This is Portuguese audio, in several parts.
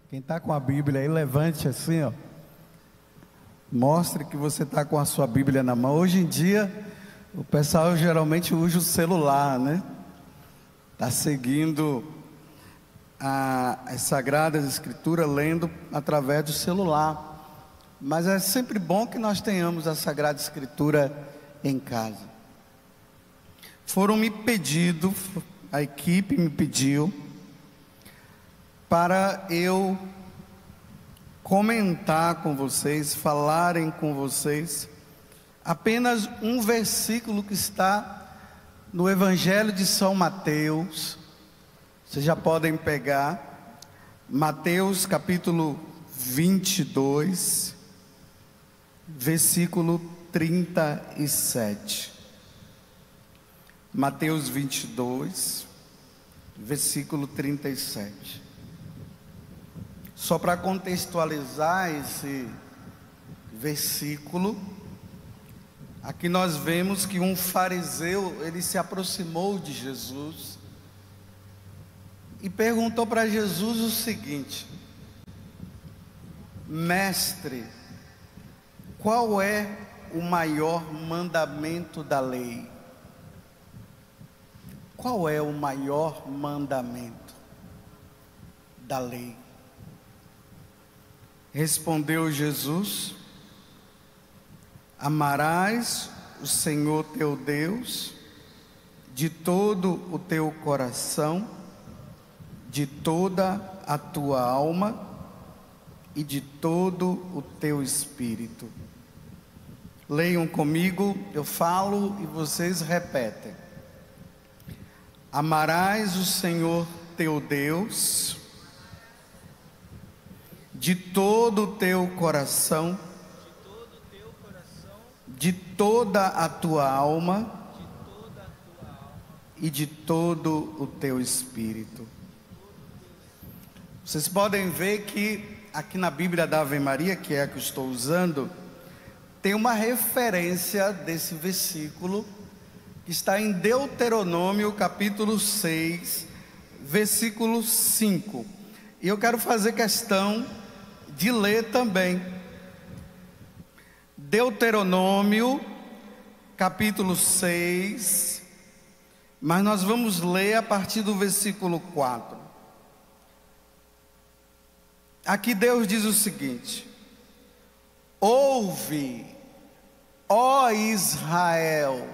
Quem está com a Bíblia aí, levante assim, ó. Mostre que você está com a sua Bíblia na mão. Hoje em dia, o pessoal geralmente usa o celular, né? Está seguindo as Sagradas Escrituras, lendo através do celular. Mas é sempre bom que nós tenhamos a Sagrada Escritura em casa. A equipe me pediu para eu comentar com vocês, falarem com vocês, apenas um versículo que está no Evangelho de São Mateus. Vocês já podem pegar, Mateus capítulo 22, versículo 37. Mateus 22, versículo 37. Só para contextualizar esse versículo, aqui nós vemos que um fariseu, ele se aproximou de Jesus e perguntou para Jesus o seguinte: Mestre, qual é o maior mandamento da lei? Qual é o maior mandamento da lei? Respondeu Jesus: amarás o Senhor teu Deus de todo o teu coração, de toda a tua alma e de todo o teu espírito. Leiam comigo, eu falo e vocês repetem. Amarás o Senhor teu Deus de todo o teu coração, de toda a tua alma e de todo o teu espírito. Vocês podem ver que aqui na Bíblia da Ave Maria, que é a que eu estou usando, tem uma referência desse versículo que está em Deuteronômio capítulo 6, versículo 5. E eu quero fazer questão de ler também. Deuteronômio capítulo 6, mas nós vamos ler a partir do versículo 4. Aqui Deus diz o seguinte: ouve, ó Israel,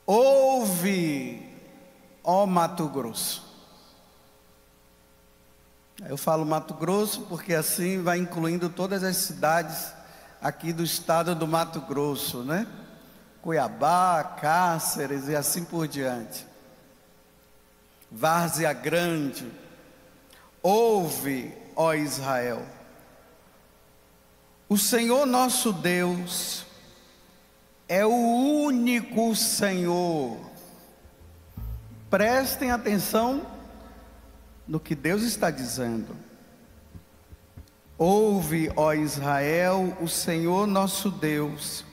ouve, ó Mato Grosso. Eu falo Mato Grosso porque assim vai incluindo todas as cidades aqui do estado do Mato Grosso, né? Cuiabá, Cáceres e assim por diante. Várzea Grande. Ouve, ó Israel, o Senhor nosso Deus é o único Senhor. Prestem atenção no que Deus está dizendo. Ouve, ó Israel, o Senhor nosso Deus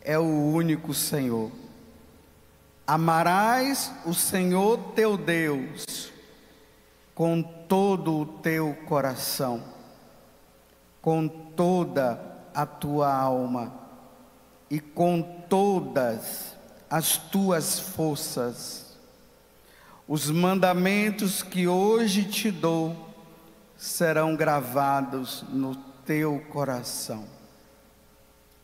é o único Senhor. Amarás o Senhor teu Deus com todo o teu coração, com toda a tua alma e com todas as tuas forças. Os mandamentos que hoje te dou serão gravados no teu coração.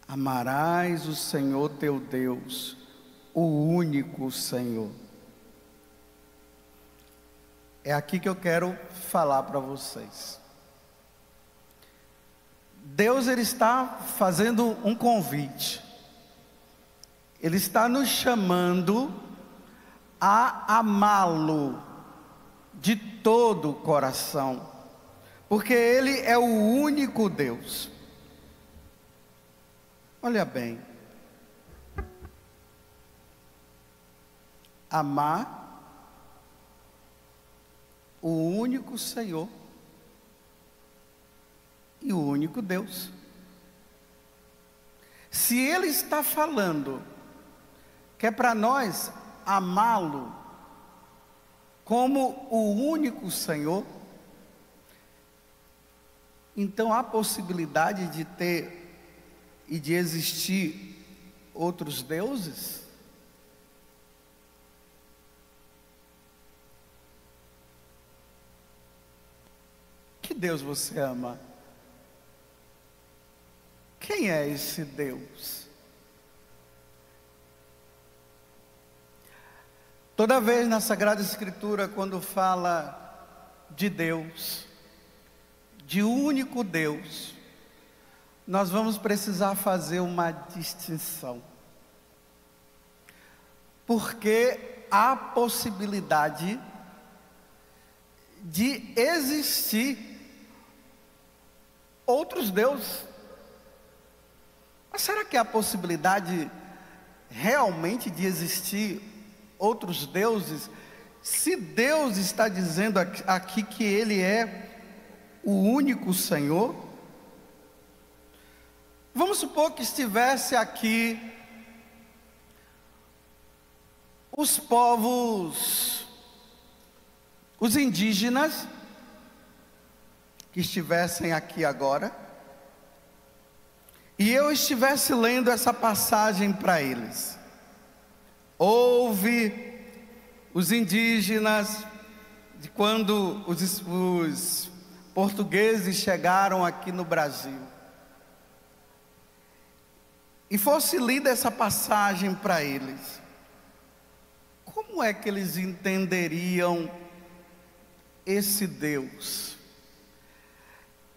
Amarás o Senhor teu Deus, o único Senhor. É aqui que eu quero falar para vocês. Deus, ele está fazendo um convite. Ele está nos chamando a amá-lo de todo o coração, porque ele é o único Deus. Olha bem, amar o único Senhor e o único Deus. Se ele está falando que é para nós amá-lo como o único Senhor, Então há possibilidade de ter e de existir outros deuses? Que Deus você ama? Quem é esse Deus? Toda vez na Sagrada Escritura, quando fala de Deus, de único Deus, nós vamos precisar fazer uma distinção. Porque há possibilidade de existir outros deuses. Mas será que há possibilidade realmente de existir outros deuses? Se Deus está dizendo aqui que Ele é o único Senhor, vamos supor que estivesse aqui os povos, os indígenas, que estivessem aqui agora, e eu estivesse lendo essa passagem para eles. Houve os indígenas, de quando os portugueses chegaram aqui no Brasil, e fosse lida essa passagem para eles, como é que eles entenderiam esse Deus?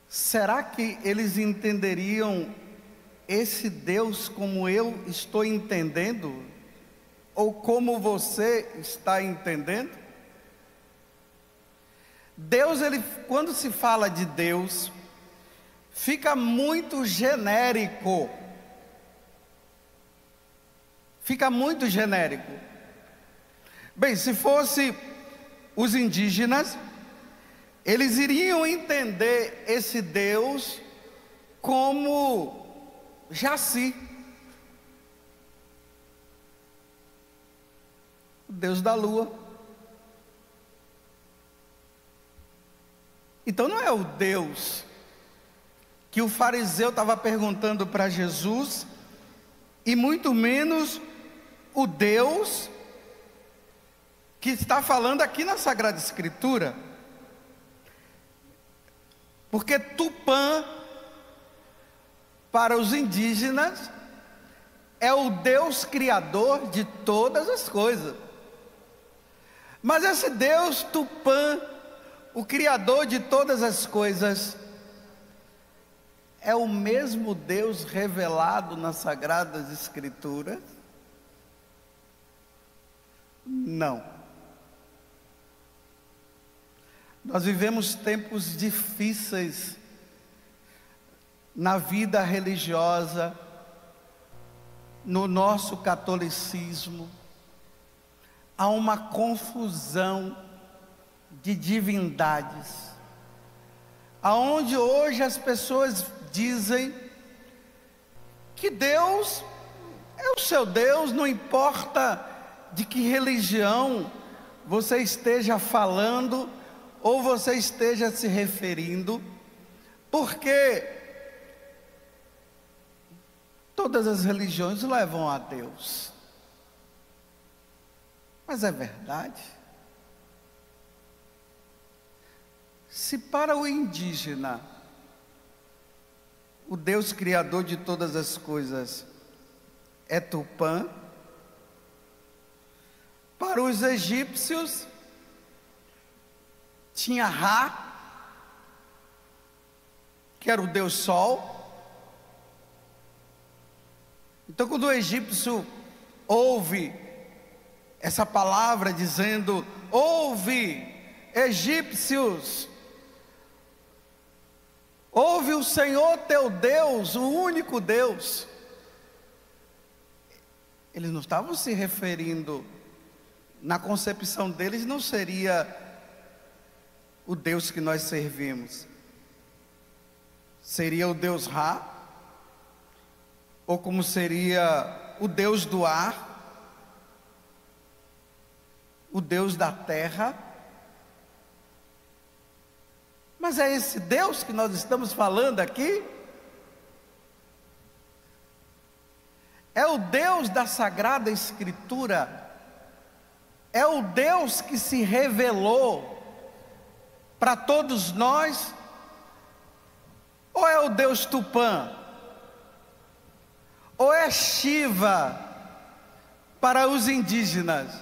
Será que eles entenderiam esse Deus como eu estou entendendo? Ou como você está entendendo? Deus, quando se fala de Deus, fica muito genérico. Fica muito genérico. Bem, se fosse os indígenas, eles iriam entender esse Deus como Jaci, o Deus da lua. Então não é o Deus que o fariseu estava perguntando para Jesus, e muito menos o Deus que está falando aqui na Sagrada Escritura. Porque Tupã, para os indígenas, é o Deus criador de todas as coisas. Mas esse Deus Tupã, o criador de todas as coisas, é o mesmo Deus revelado nas Sagradas Escrituras? Não. Nós vivemos tempos difíceis na vida religiosa, no nosso catolicismo. Há uma confusão de divindades, aonde hoje as pessoas dizem que Deus é o seu Deus, não importa de que religião você esteja falando ou você esteja se referindo, porque todas as religiões levam a Deus. Mas é verdade? Se para o indígena o Deus criador de todas as coisas é Tupã, para os egípcios tinha Ra, que era o Deus Sol. Então, quando o egípcio ouve essa palavra dizendo: ouve, egípcios, ouve o Senhor teu Deus, o único Deus. Eles não estavam se referindo, na concepção deles não seria o Deus que nós servimos. Seria o Deus Ra, ou como seria o Deus do ar, o Deus da terra. Mas é esse Deus que nós estamos falando aqui? É o Deus da Sagrada Escritura? É o Deus que se revelou para todos nós? Ou é o Deus Tupã? Ou é Shiva para os indígenas?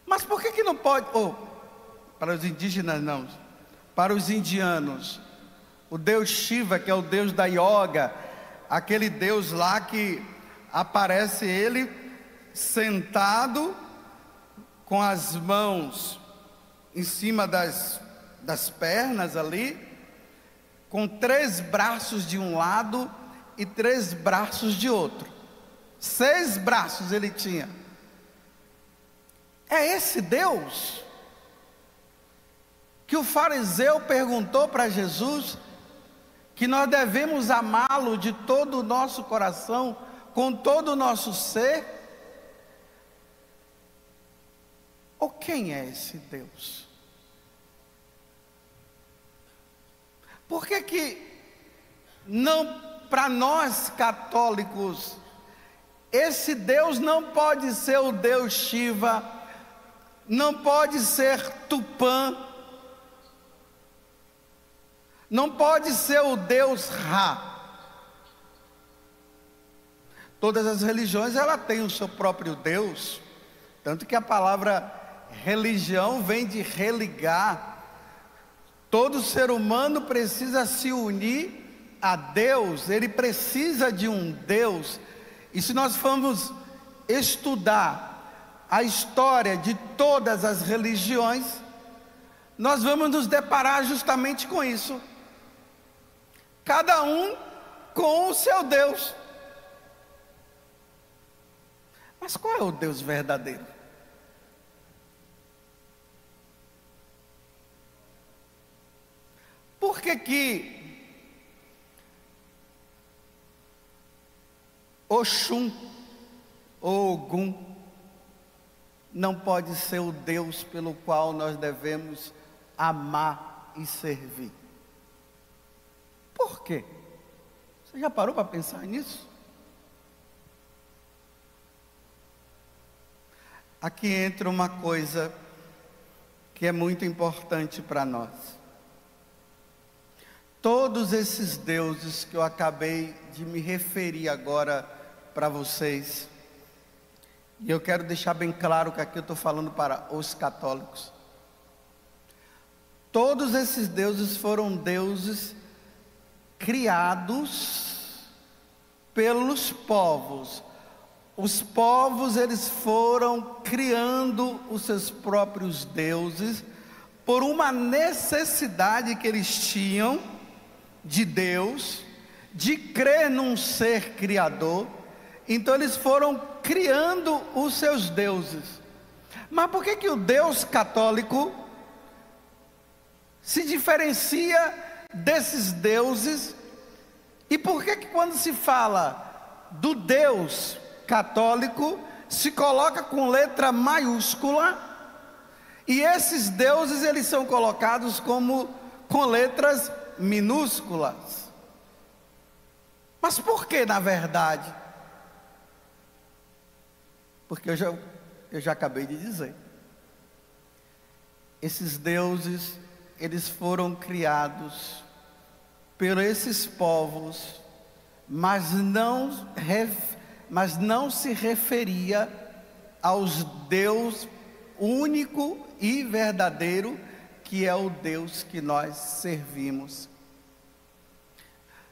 Mas por que não pode? Para os indígenas não, para os indianos, o Deus Shiva, que é o Deus da yoga, aquele Deus lá que aparece ele sentado com as mãos em cima das pernas ali, com 3 braços de um lado e 3 braços de outro. 6 braços ele tinha. É esse Deus que o fariseu perguntou para Jesus que nós devemos amá-lo de todo o nosso coração, com todo o nosso ser? Ou quem é esse Deus? Por que não, para nós católicos, esse Deus não pode ser o Deus Shiva, não pode ser Tupã, não pode ser o Deus Ra? Todas as religiões, ela tem o seu próprio Deus, tanto que a palavra religião vem de religar. Todo ser humano precisa se unir a Deus, ele precisa de um Deus. E se nós formos estudar a história de todas as religiões, nós vamos nos deparar justamente com isso. Cada um com o seu Deus. Mas qual é o Deus verdadeiro? Por que Oxum ou Ogum não pode ser o Deus pelo qual nós devemos amar e servir? Por quê? Você já parou para pensar nisso? Aqui entra uma coisa que é muito importante para nós. Todos esses deuses que eu acabei de me referir agora para vocês, e eu quero deixar bem claro que aqui eu estou falando para os católicos. Todos esses deuses foram deuses criados pelos povos. Os povos, eles foram criando os seus próprios deuses por uma necessidade que eles tinham de Deus, de crer num ser criador. Então eles foram criando os seus deuses. Mas por que o Deus católico se diferencia desses deuses? E por que quando se fala do Deus católico, se coloca com letra maiúscula, e esses deuses eles são colocados como com letras minúsculas? Mas por que, na verdade? Porque eu já acabei de dizer. Esses deuses, eles foram criados por esses povos, mas não se referia aos Deus único e verdadeiro, que é o Deus que nós servimos.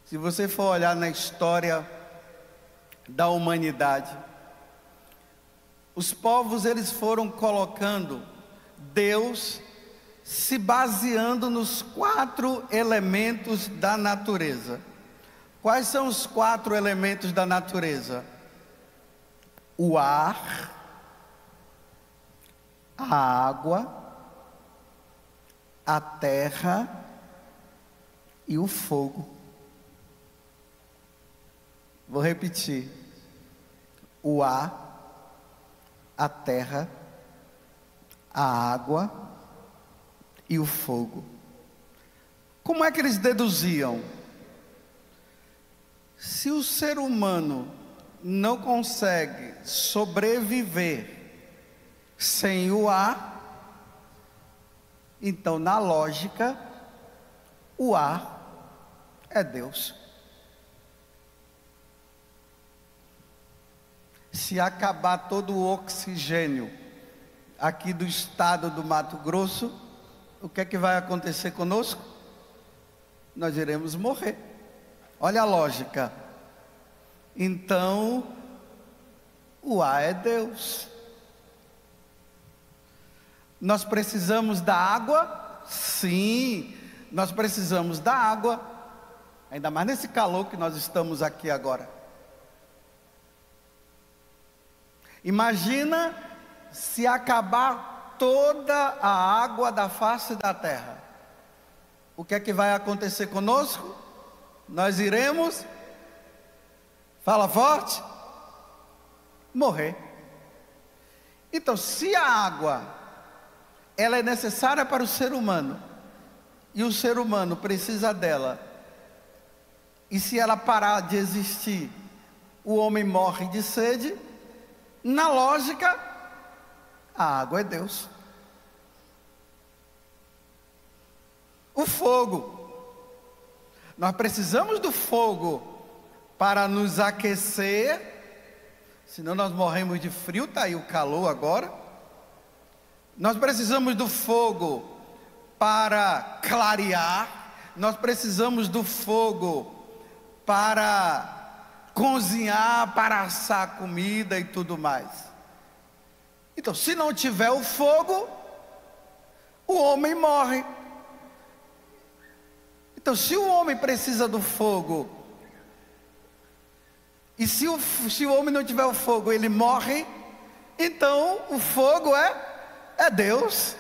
Se você for olhar na história da humanidade, os povos eles foram colocando Deus se baseando nos 4 elementos da natureza. Quais são os 4 elementos da natureza? O ar, a água, a terra e o fogo. Vou repetir: o ar, a terra, a água e o fogo. Como é que eles deduziam? Se o ser humano não consegue sobreviver sem o ar, então, na lógica, o ar é Deus. Se acabar todo o oxigênio aqui do estado do Mato Grosso, o que é que vai acontecer conosco? Nós iremos morrer. Olha a lógica. Então, o ar é Deus. Nós precisamos da água? Sim, nós precisamos da água. Ainda mais nesse calor que nós estamos aqui agora. Imagina se acabar toda a água da face da terra. O que é que vai acontecer conosco? Nós iremos, fala forte, morrer. Então, se a água, ela é necessária para o ser humano, e o ser humano precisa dela, e se ela parar de existir, o homem morre de sede, na lógica, a água é Deus. O fogo, nós precisamos do fogo para nos aquecer, senão nós morremos de frio, está aí o calor agora. Nós precisamos do fogo para clarear, nós precisamos do fogo para cozinhar, para assar comida e tudo mais. Então, se não tiver o fogo, o homem morre. Então, se o homem precisa do fogo, e se o homem não tiver o fogo, ele morre, então o fogo é Deus.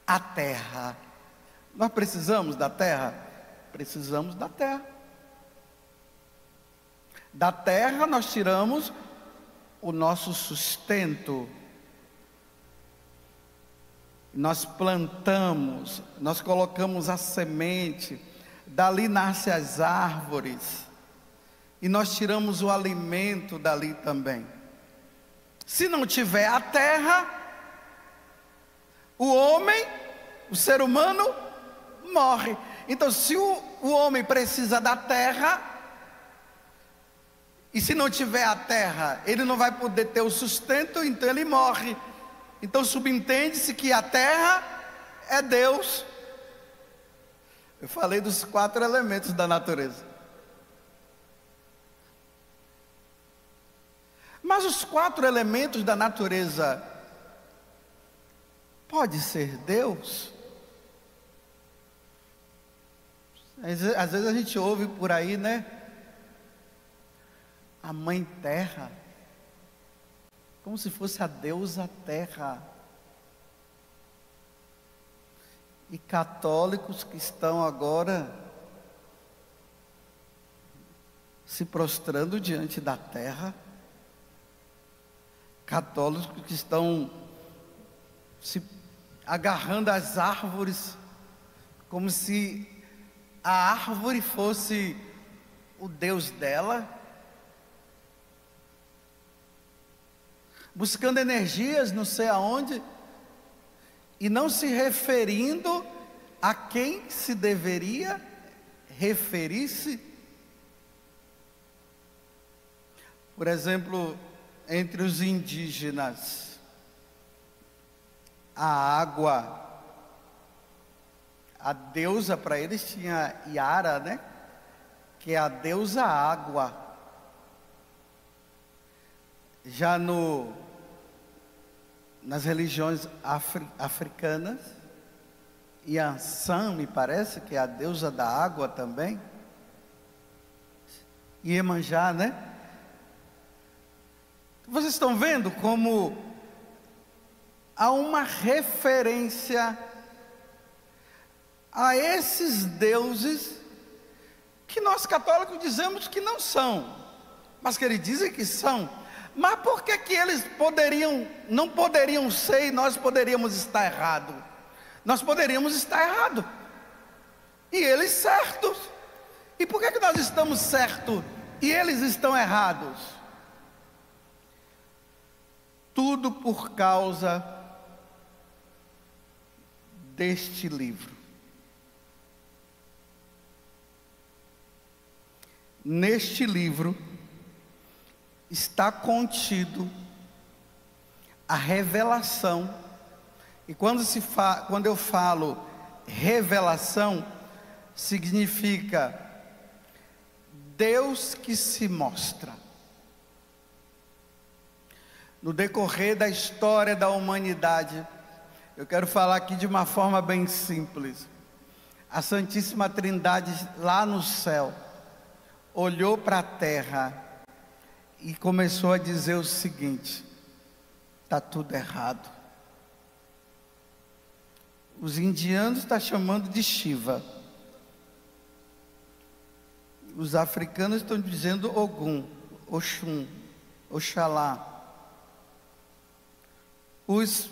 A terra, nós precisamos da terra? Precisamos da terra. Da terra nós tiramos o nosso sustento. Nós plantamos, nós colocamos a semente, dali nascem as árvores, e nós tiramos o alimento dali também. Se não tiver a terra, o homem, o ser humano, morre. Então, se o homem precisa da terra, e se não tiver a terra, ele não vai poder ter o sustento, então ele morre. Então subentende-se que a terra é Deus. Eu falei dos 4 elementos da natureza. Mas os 4 elementos da natureza pode ser Deus? Às vezes a gente ouve por aí, né? A mãe terra, como se fosse a deusa terra. E católicos que estão agora se prostrando diante da terra, católicos que estão se agarrando às árvores, como se a árvore fosse o Deus dela, buscando energias não sei aonde, e não se referindo a quem se deveria referir-se. Por exemplo, entre os indígenas, a água, a deusa para eles tinha Yara, né? Que é a deusa água. Já nas religiões africanas, Yansan, me parece, que é a deusa da água também. Iemanjá, né? Vocês estão vendo como há uma referência a esses deuses que nós católicos dizemos que não são, mas que eles dizem que são. Mas por que eles não poderiam ser e nós poderíamos estar errados? nós poderíamos estar errados, e eles certos. E por que nós estamos certos e eles estão errados? Tudo por causa deste livro. Neste livro está contido a revelação. E quando eu falo revelação, significa Deus que se mostra. No decorrer da história da humanidade, eu quero falar aqui de uma forma bem simples. A Santíssima Trindade lá no céu olhou para a terra e começou a dizer o seguinte: está tudo errado. Os indianos estão chamando de Shiva, os africanos estão dizendo Ogum, Oxum, Oxalá. Os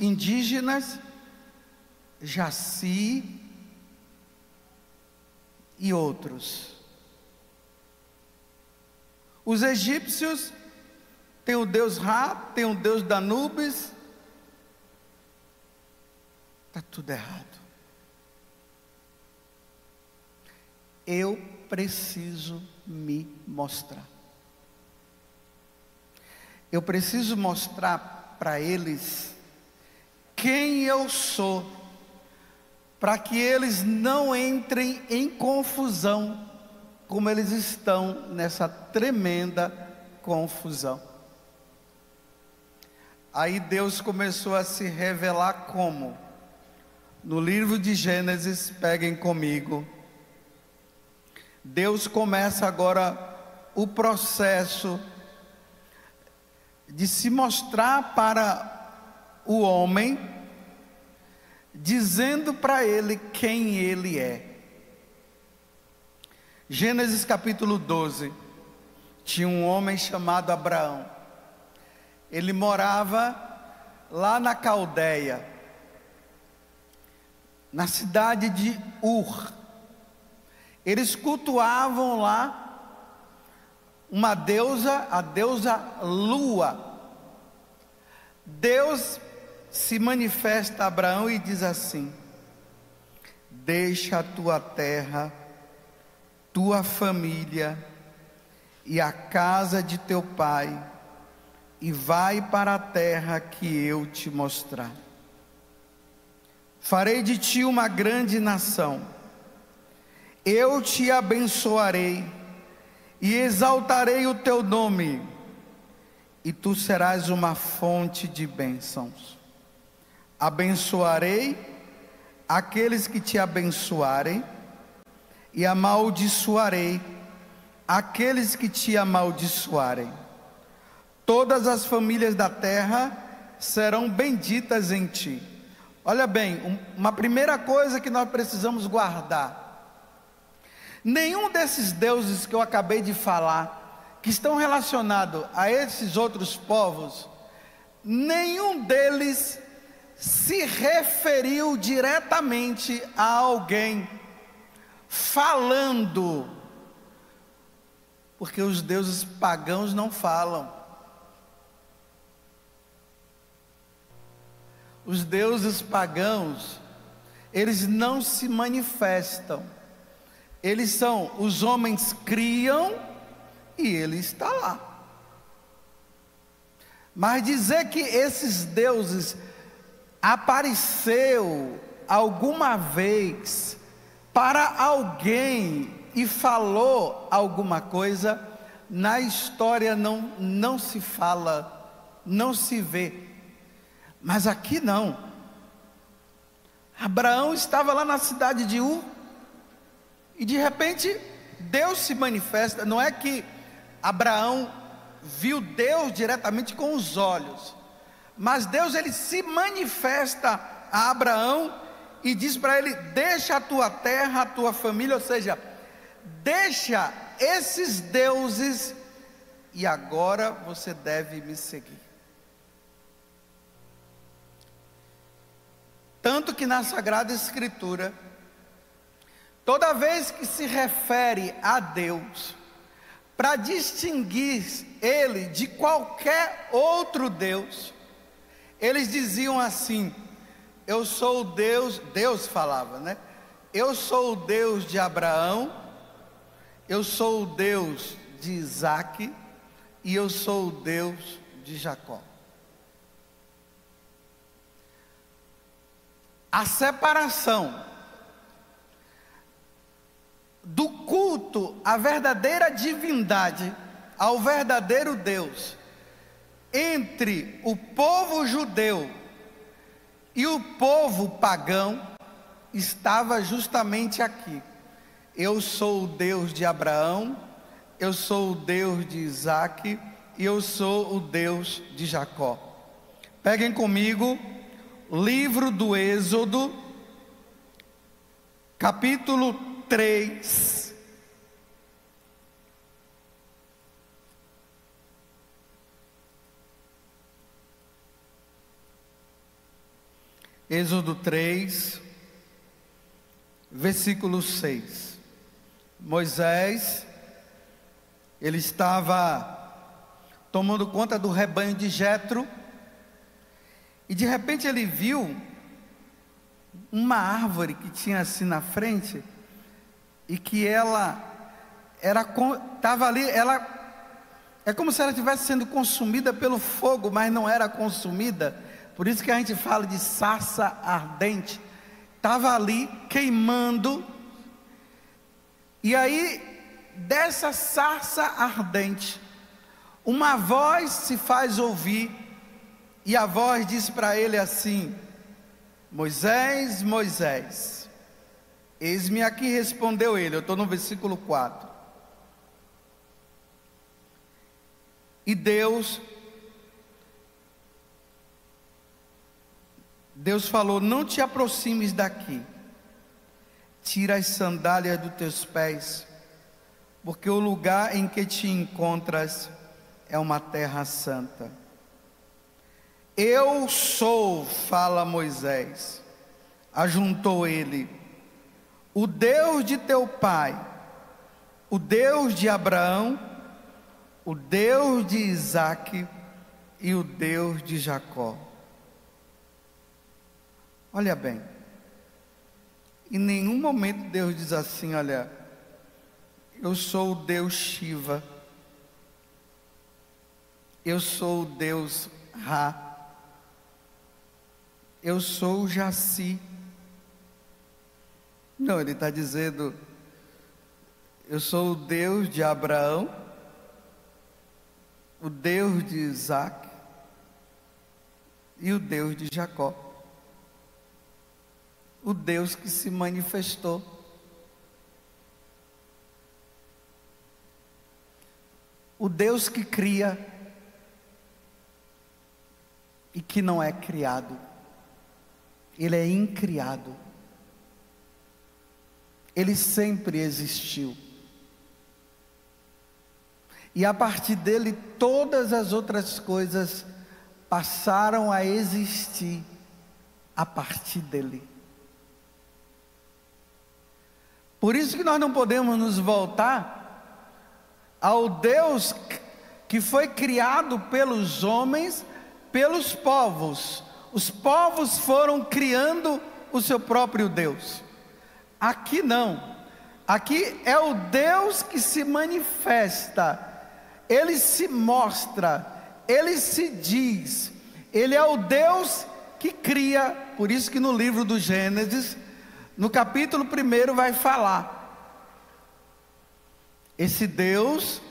indígenas, Jaci e outros. Os egípcios têm o deus Ra, tem o deus Danubis. Está tudo errado. Eu preciso me mostrar. Eu preciso mostrar para eles quem eu sou, para que eles não entrem em confusão, como eles estão nessa tremenda confusão. Aí Deus começou a se revelar como? No livro de Gênesis, peguem comigo. Deus começa agora o processo de se mostrar para o homem, dizendo para ele quem ele é. Gênesis capítulo 12, tinha um homem chamado Abraão. Ele morava lá na Caldeia, na cidade de Ur. Eles cultuavam lá uma deusa, a deusa Lua. Deus se manifesta a Abraão e diz assim: deixa a tua terra, tua família e a casa de teu pai, e vai para a terra que eu te mostrar. Farei de ti uma grande nação, eu te abençoarei e exaltarei o teu nome, e tu serás uma fonte de bênçãos. Abençoarei aqueles que te abençoarem, e amaldiçoarei aqueles que te amaldiçoarem. Todas as famílias da terra serão benditas em ti. Olha bem, uma primeira coisa que nós precisamos guardar: nenhum desses deuses que eu acabei de falar, que estão relacionados a esses outros povos, nenhum deles se referiu diretamente a alguém falando, porque os deuses pagãos não falam. Os deuses pagãos, eles não se manifestam. Eles são, os homens criam e ele está lá. Mas dizer que esses deuses apareceu alguma vez para alguém e falou alguma coisa, na história não se fala, não se vê. Mas aqui não. Abraão estava lá na cidade de Ur, e de repente Deus se manifesta. Não é que Abraão viu Deus diretamente com os olhos, mas Deus, ele se manifesta a Abraão e diz para ele: deixa a tua terra, a tua família, ou seja, deixa esses deuses e agora você deve me seguir. Tanto que na Sagrada Escritura, toda vez que se refere a Deus, para distinguir Ele de qualquer outro Deus, eles diziam assim: eu sou o Deus, Deus falava, né? Eu sou o Deus de Abraão, eu sou o Deus de Isaac, e eu sou o Deus de Jacó. A separação do culto à verdadeira divindade, ao verdadeiro Deus, entre o povo judeu e o povo pagão, estava justamente aqui. Eu sou o Deus de Abraão, eu sou o Deus de Isaac, e eu sou o Deus de Jacó. Peguem comigo, livro do Êxodo, capítulo 3. Êxodo 3, versículo 6. Moisés, ele estava tomando conta do rebanho de Jetro, e de repente ele viu uma árvore que tinha assim na frente, e que ela estava ali, é como se ela estivesse sendo consumida pelo fogo, mas não era consumida. Por isso que a gente fala de sarça ardente. Estava ali queimando, e aí dessa sarça ardente, uma voz se faz ouvir, e a voz diz para ele assim: Moisés, Moisés. Eis-me aqui, respondeu ele. Eu estou no versículo 4. E Deus falou: não te aproximes daqui, tira as sandálias dos teus pés, porque o lugar em que te encontras é uma terra santa. Eu sou, fala Moisés, ajuntou ele, o Deus de teu pai, o Deus de Abraão, o Deus de Isaac e o Deus de Jacó. Olha bem, em nenhum momento Deus diz assim: olha, eu sou o Deus Shiva, eu sou o Deus Ra, eu sou o Jaci. Não, ele está dizendo: eu sou o Deus de Abraão, o Deus de Isaac e o Deus de Jacó. O Deus que se manifestou. O Deus que cria e que não é criado. Ele é incriado. Ele sempre existiu. E a partir dele todas as outras coisas passaram a existir a partir dele. Por isso que nós não podemos nos voltar ao Deus que foi criado pelos homens, pelos povos. Os povos foram criando o seu próprio Deus. Aqui não. Aqui é o Deus que se manifesta. Ele se mostra, ele se diz. Ele é o Deus que cria. Por isso que no livro do Gênesis, no capítulo 1 vai falar, esse Deus,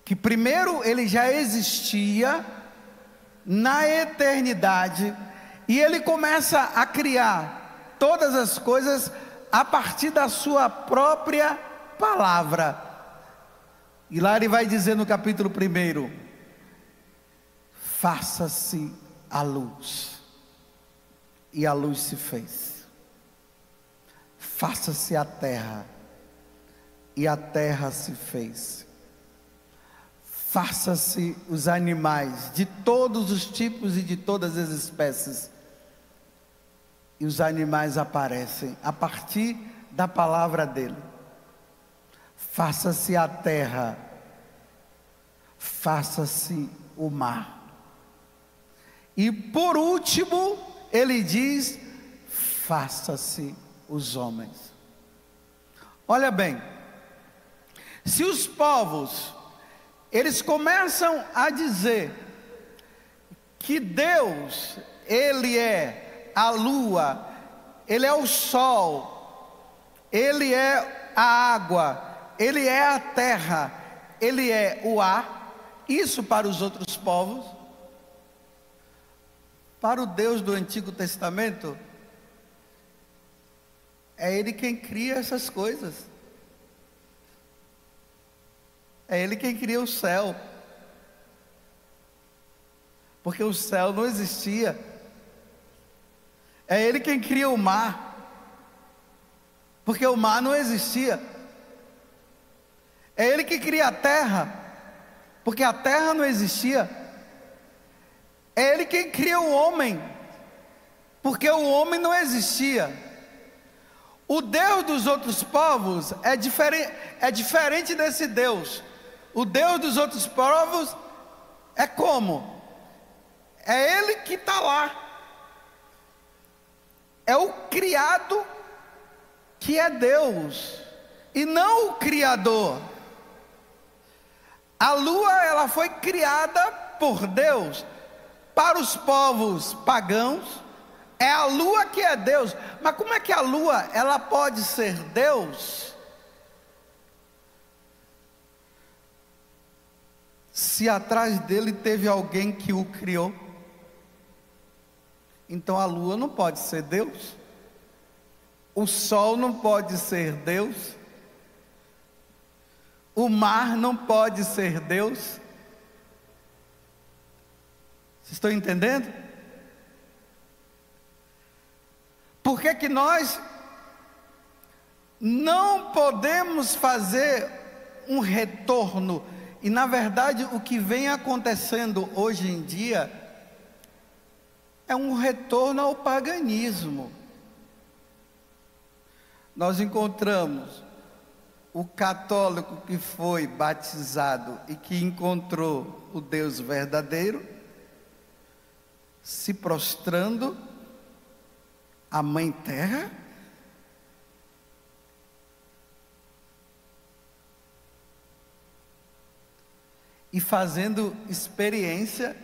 que primeiro ele já existia na eternidade, e ele começa a criar todas as coisas a partir da sua própria palavra. E lá ele vai dizer no capítulo 1, faça-se a luz, e a luz se fez. Faça-se a terra, e a terra se fez. Faça-se os animais de todos os tipos e de todas as espécies, e os animais aparecem a partir da palavra dele. Faça-se a terra, faça-se o mar. E por último, ele diz: faça-se os homens. Olha bem, se os povos, eles começam a dizer que Deus, Ele é a lua, Ele é o sol, Ele é a água, Ele é a terra, Ele é o ar, isso para os outros povos. Para o Deus do Antigo Testamento, é Ele quem cria essas coisas. É Ele quem cria o céu. Porque o céu não existia. É Ele quem cria o mar. Porque o mar não existia. É Ele que cria a terra. Porque a terra não existia. É Ele quem cria o homem. Porque o homem não existia. O Deus dos outros povos é diferente desse Deus. O Deus dos outros povos é como? É Ele que está lá. É o criado que é Deus, e não o Criador. A lua, ela foi criada por Deus. Para os povos pagãos, é a lua que é Deus. Mas como é que a lua, ela pode ser Deus? Se atrás dele teve alguém que o criou. Então a lua não pode ser Deus. O sol não pode ser Deus. O mar não pode ser Deus. Vocês estão entendendo? Por que que nós não podemos fazer um retorno? E na verdade o que vem acontecendo hoje em dia é um retorno ao paganismo. Nós encontramos o católico que foi batizado e que encontrou o Deus verdadeiro se prostrando à Mãe Terra, e fazendo experiência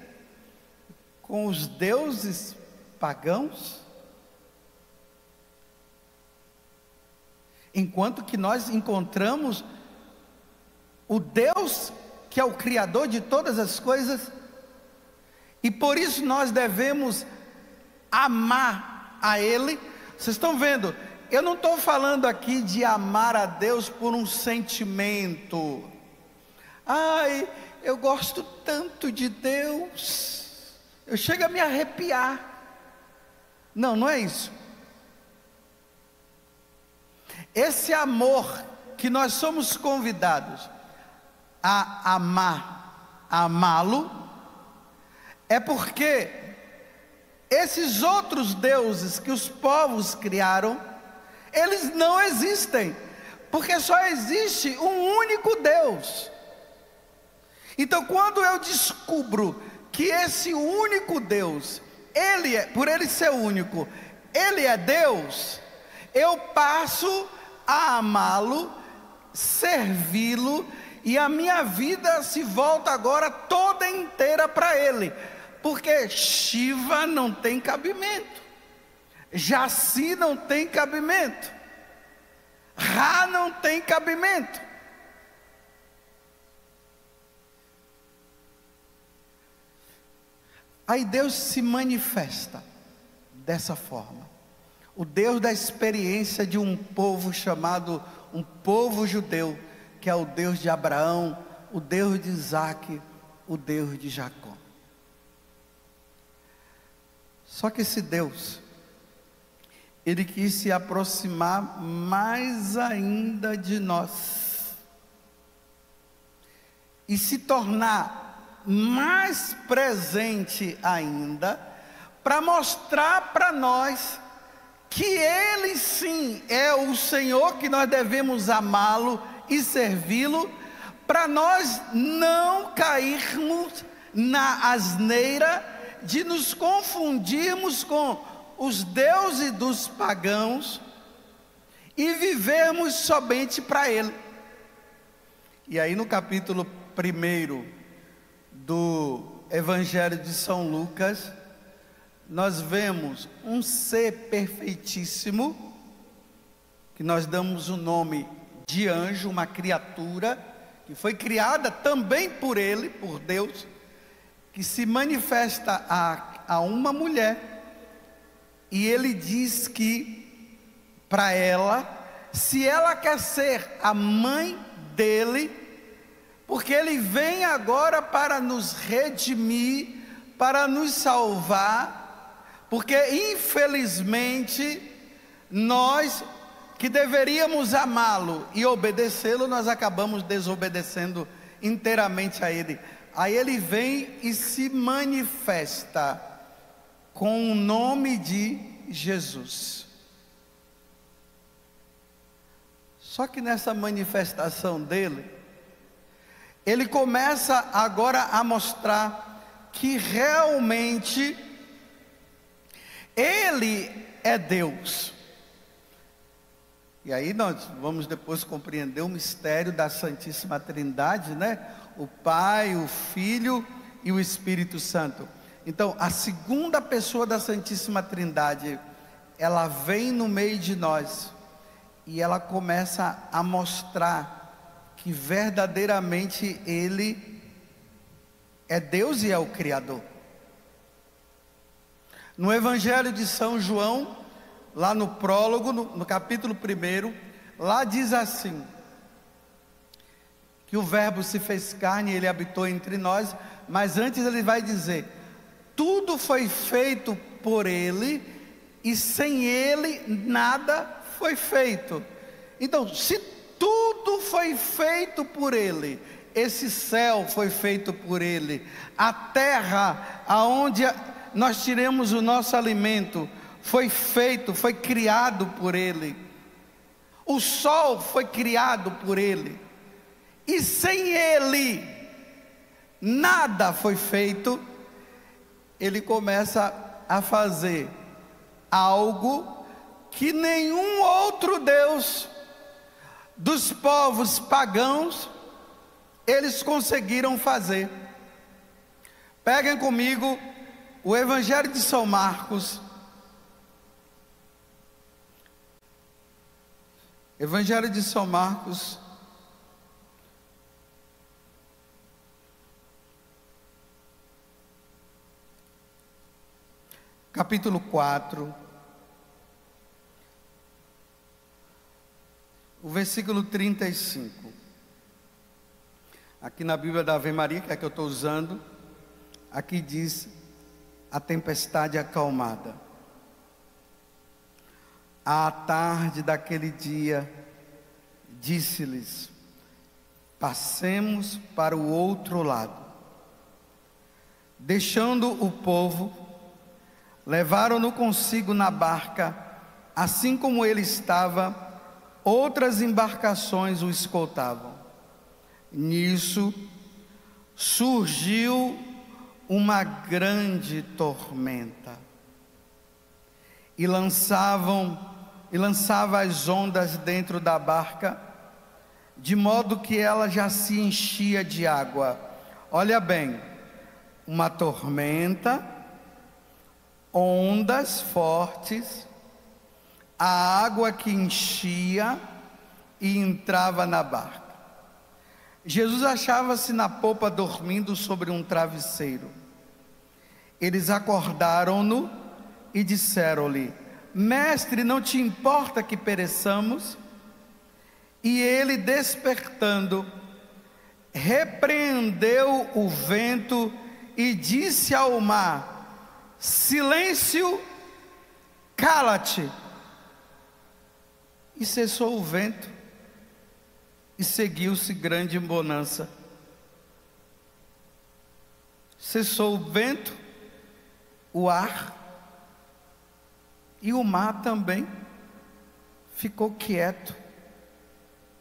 com os deuses pagãos, enquanto que nós encontramos o Deus que é o Criador de todas as coisas, e por isso nós devemos amar a Ele. Vocês estão vendo, eu não estou falando aqui de amar a Deus por um sentimento. Ai, eu gosto tanto de Deus, eu chego a me arrepiar. Não, não é isso. Esse amor que nós somos convidados a amar, a amá-lo, é porque esses outros deuses que os povos criaram, eles não existem, porque só existe um único Deus. Então quando eu descubro que esse único Deus, por ele ser único, ele é Deus, eu passo a amá-lo, servi-lo, e a minha vida se volta agora toda inteira para ele, porque Shiva não tem cabimento, Jaci não tem cabimento, Ra não tem cabimento. Aí Deus se manifesta dessa forma. O Deus da experiência de um povo chamado, um povo judeu, que é o Deus de Abraão, o Deus de Isaac, o Deus de Jacó. Só que esse Deus, ele quis se aproximar mais ainda de nós, e se tornar mais presente ainda, para mostrar para nós que Ele sim é o Senhor, que nós devemos amá-lo e servi-lo, para nós não cairmos na asneira de nos confundirmos com os deuses dos pagãos e vivermos somente para Ele. E aí no capítulo 1 do Evangelho de São Lucas, nós vemos um ser perfeitíssimo, que nós damos o nome de anjo, uma criatura que foi criada também por Ele, por Deus, que se manifesta a uma mulher, e Ele diz que para ela, se ela quer ser a mãe dele, porque Ele vem agora para nos redimir, para nos salvar, porque infelizmente nós que deveríamos amá-lo e obedecê-lo, nós acabamos desobedecendo inteiramente a Ele. Aí Ele vem e se manifesta com o nome de Jesus. Só que nessa manifestação dele, Ele começa agora a mostrar que realmente Ele é Deus. E aí nós vamos depois compreender o mistério da Santíssima Trindade, né? O Pai, o Filho e o Espírito Santo. Então, a segunda pessoa da Santíssima Trindade, ela vem no meio de nós e ela começa a mostrar que verdadeiramente Ele é Deus e é o Criador. No Evangelho de São João, lá no prólogo, no capítulo 1, lá diz assim, que o Verbo se fez carne e Ele habitou entre nós, mas antes Ele vai dizer, tudo foi feito por Ele, e sem Ele nada foi feito. Então, se tudo foi feito por Ele, esse céu foi feito por Ele, a terra aonde nós tiramos o nosso alimento, foi feito, foi criado por Ele, o sol foi criado por Ele, e sem Ele nada foi feito. Ele começa a fazer algo que nenhum outro Deus dos povos pagãos eles conseguiram fazer. Peguem comigo o Evangelho de São Marcos, Evangelho de São Marcos, capítulo 4, o versículo 35. Aqui na Bíblia da Ave Maria, que é a que eu estou usando, aqui diz: a tempestade acalmada. À tarde daquele dia, disse-lhes: passemos para o outro lado. Deixando o povo, levaram-no consigo na barca, assim como ele estava, outras embarcações o escoltavam. Nisso surgiu uma grande tormenta, e lançava as ondas dentro da barca, de modo que ela já se enchia de água. Olha bem, uma tormenta, ondas fortes, a água que enchia e entrava na barca. Jesus achava-se na popa dormindo sobre um travesseiro. Eles acordaram-no e disseram-lhe: mestre, não te importa que pereçamos? E ele, despertando, repreendeu o vento e disse ao mar: silêncio, cala-te. E cessou o vento, e seguiu-se grande bonança. Cessou o vento, o ar, E o mar também ficou quieto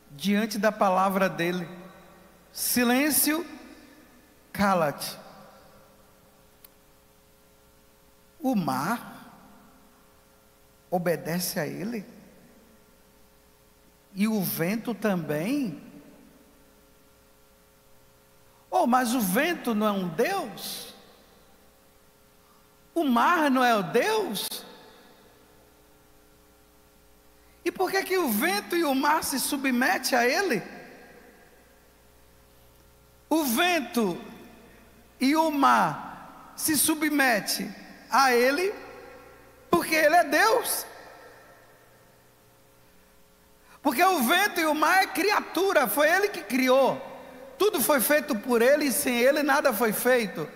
diante da palavra dele. Silêncio, cala-te. O mar obedece a ele, e o vento também. Oh, mas o vento não é um Deus? O mar não é o Deus? E por que que o vento e o mar se submetem a ele? O vento e o mar se submetem a ele porque ele é Deus. Porque o vento e o mar é criatura, foi ele que criou. Tudo foi feito por ele, e sem ele nada foi feito.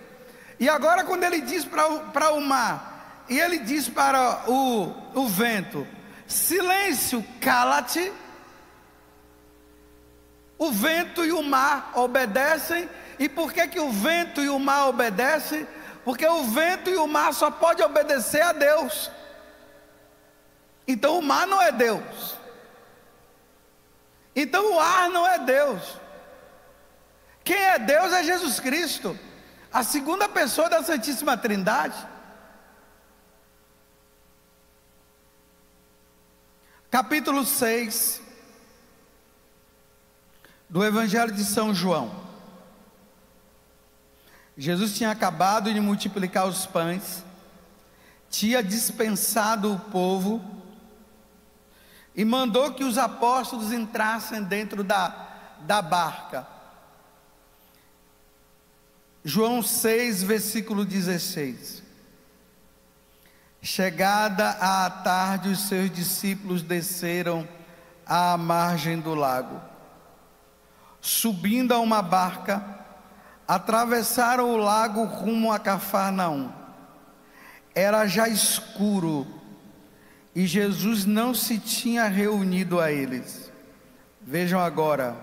E agora quando ele diz para o mar, e ele diz para o vento: silêncio, cala-te. O vento e o mar obedecem. E por que que o vento e o mar obedecem? Porque o vento e o mar só podem obedecer a Deus. Então o mar não é Deus. Então o ar não é Deus. Quem é Deus é Jesus Cristo, a segunda pessoa da Santíssima Trindade. Capítulo 6 do Evangelho de São João. Jesus tinha acabado de multiplicar os pães, tinha dispensado o povo e mandou que os apóstolos entrassem dentro da barca. João 6, versículo 16. Chegada a tarde, os seus discípulos desceram à margem do lago. Subindo a uma barca, atravessaram o lago rumo a Cafarnaum. Era já escuro e Jesus não se tinha reunido a eles. Vejam agora,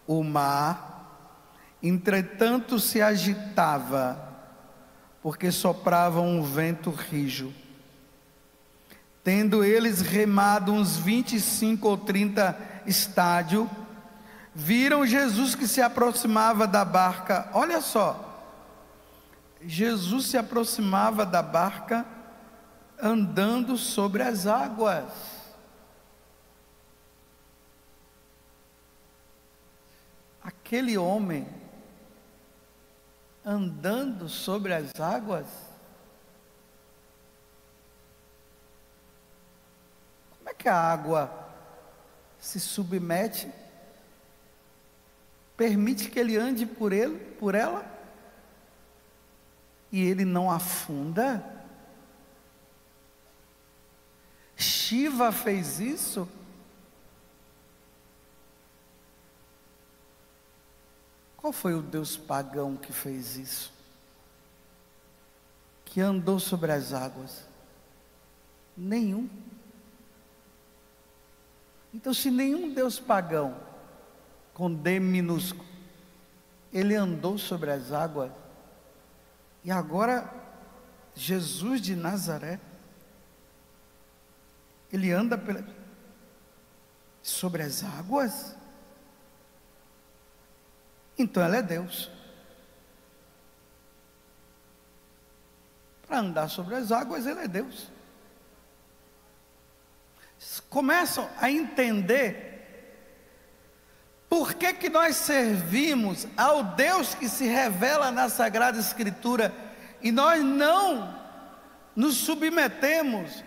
o mar, entretanto, se agitava, porque soprava um vento rijo. Tendo eles remado uns 25 ou 30 estádios, viram Jesus que se aproximava da barca. Olha só, Jesus se aproximava da barca andando sobre as águas. Aquele homem andando sobre as águas. Como é que a água se submete? Permite que ele ande por ela, e ele não afunda? Shiva fez isso? Qual foi o deus pagão que fez isso? Que andou sobre as águas? Nenhum. Então, se nenhum deus pagão, com D minúsculo, ele andou sobre as águas, e agora Jesus de Nazaré, ele anda sobre as águas? Então ele é Deus. Para andar sobre as águas, ele é Deus. Começam a entender por que que nós servimos ao Deus que se revela na Sagrada Escritura, e nós não nos submetemos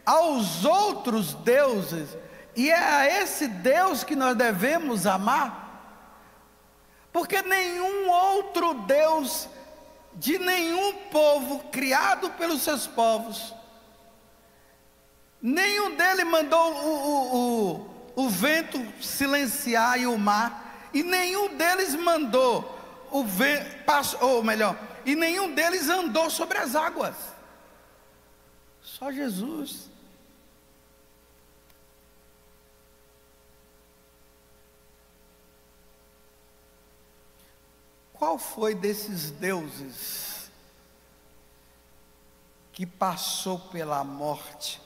aos outros deuses, e é a esse Deus que nós devemos amar. Porque nenhum outro Deus de nenhum povo criado pelos seus povos, nenhum deles mandou o vento silenciar e o mar, e nenhum deles mandou o vento, ou melhor, e nenhum deles andou sobre as águas. Só Jesus. Qual foi desses deuses que passou pela morte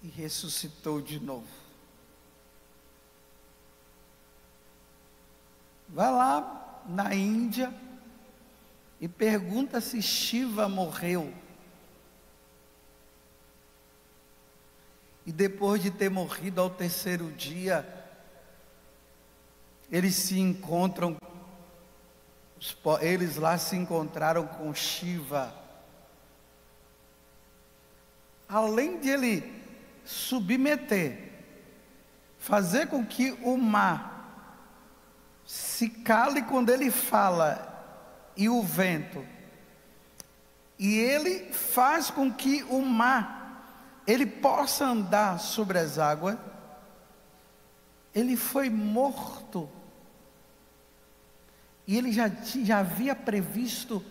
e ressuscitou de novo. Vai lá na Índia e pergunta se Shiva morreu. E depois de ter morrido ao terceiro dia, eles se encontram, eles lá se encontraram com Shiva. Além de ele submeter, fazer com que o mar se cale quando ele fala, e o vento, e ele faz com que o mar ele possa andar sobre as águas, ele foi morto, e ele já havia previsto,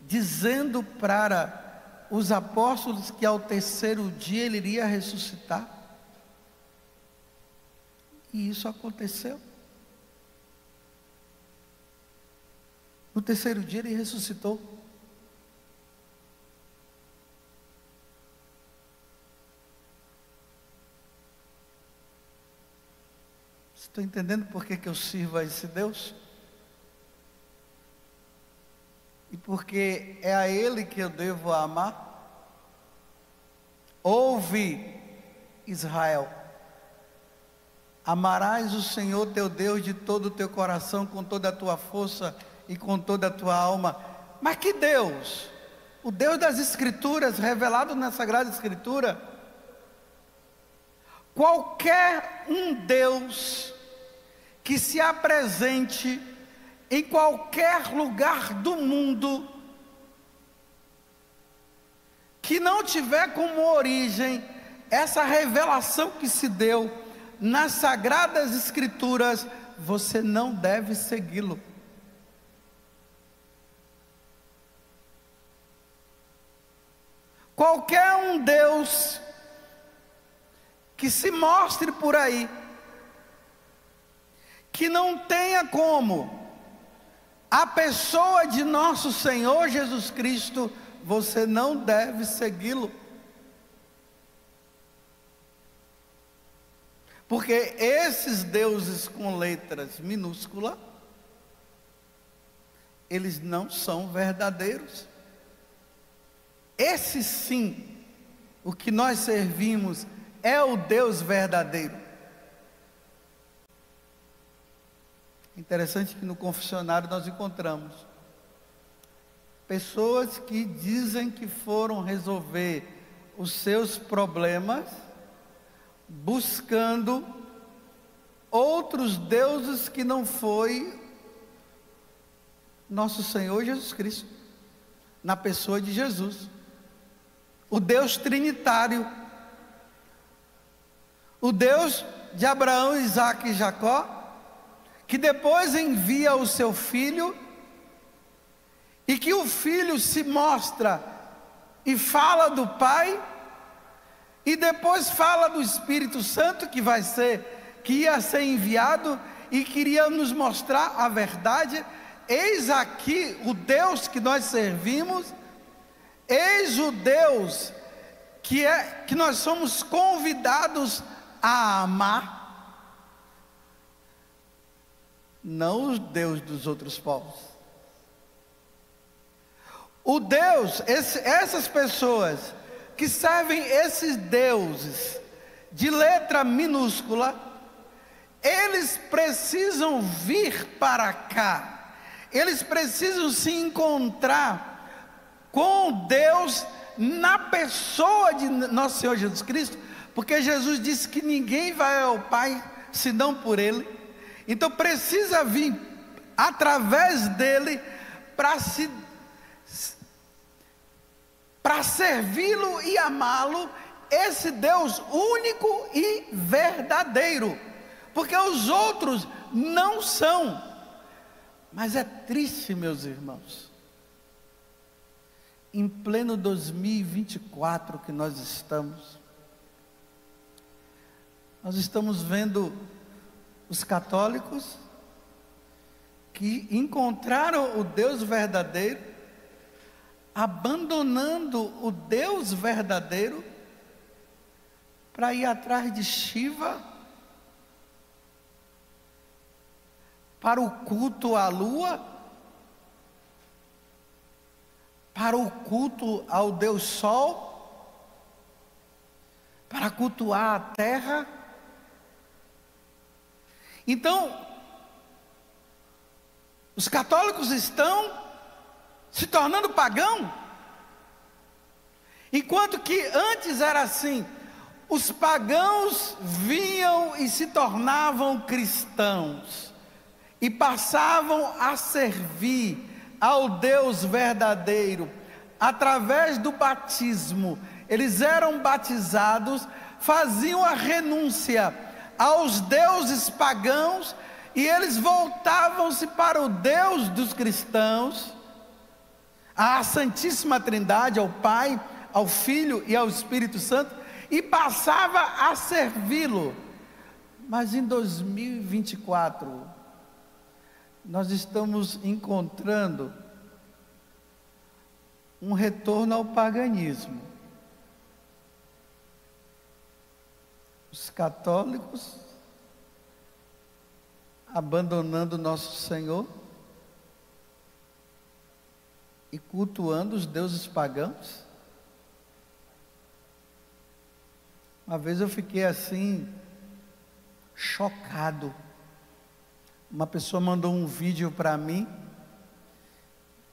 dizendo para os apóstolos que ao terceiro dia ele iria ressuscitar, e isso aconteceu. No terceiro dia ele ressuscitou. Estou entendendo por que eu sirvo a esse Deus? E porque é a Ele que eu devo amar? Ouve, Israel, amarás o Senhor teu Deus de todo o teu coração, com toda a tua força e com toda a tua alma. Mas que Deus? O Deus das Escrituras, revelado na Sagrada Escritura. Qualquer um Deus que se apresente em qualquer lugar do mundo, que não tiver como origem essa revelação que se deu nas Sagradas Escrituras, você não deve segui-lo. Qualquer um Deus que se mostre por aí, que não tenha como a pessoa de nosso Senhor Jesus Cristo, você não deve segui-lo. Porque esses deuses com letras minúsculas, eles não são verdadeiros. Esse sim, o que nós servimos, é o Deus verdadeiro. Interessante que no confessionário nós encontramos pessoas que dizem que foram resolver os seus problemas buscando outros deuses que não foi nosso Senhor Jesus Cristo, na pessoa de Jesus, o Deus trinitário, o Deus de Abraão, Isaque e Jacó, que depois envia o seu filho, e que o filho se mostra e fala do Pai, e depois fala do Espírito Santo que ia ser enviado e queria nos mostrar a verdade. Eis aqui o Deus que nós servimos, eis o Deus que nós somos convidados a amar. Não o Deus dos outros povos. O Deus, essas pessoas que servem esses deuses de letra minúscula, eles precisam vir para cá. Eles precisam se encontrar com Deus na pessoa de nosso Senhor Jesus Cristo, porque Jesus disse que ninguém vai ao Pai senão por Ele. Então precisa vir através dele para servi-lo e amá-lo, esse Deus único e verdadeiro, porque os outros não são. Mas é triste, meus irmãos, em pleno 2024 que nós estamos vendo os católicos que encontraram o Deus verdadeiro abandonando o Deus verdadeiro para ir atrás de Shiva, para o culto à lua, para o culto ao Deus Sol, para cultuar a terra. Então, os católicos estão se tornando pagão, enquanto que antes era assim: os pagãos vinham e se tornavam cristãos, e passavam a servir ao Deus verdadeiro, através do batismo. Eles eram batizados, faziam a renúncia aos deuses pagãos, e eles voltavam-se para o Deus dos cristãos, à Santíssima Trindade, ao Pai, ao Filho e ao Espírito Santo, e passava a servi-lo. Mas em 2024, nós estamos encontrando um retorno ao paganismo. Os católicos abandonando nosso Senhor e cultuando os deuses pagãos. Uma vez eu fiquei assim, chocado. Uma pessoa mandou um vídeo para mim,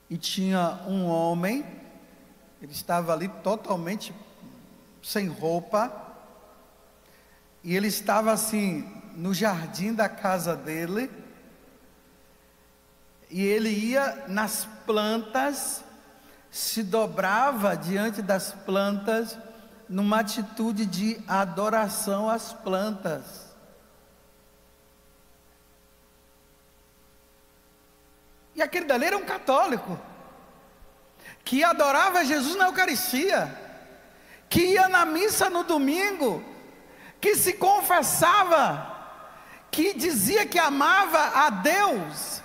e tinha um homem, ele estava ali totalmente sem roupa, e ele estava assim, no jardim da casa dele, e ele ia nas plantas, se dobrava diante das plantas, numa atitude de adoração às plantas. E aquele dali era um católico, que adorava Jesus na Eucaristia, que ia na missa no domingo, que se confessava, que dizia que amava a Deus.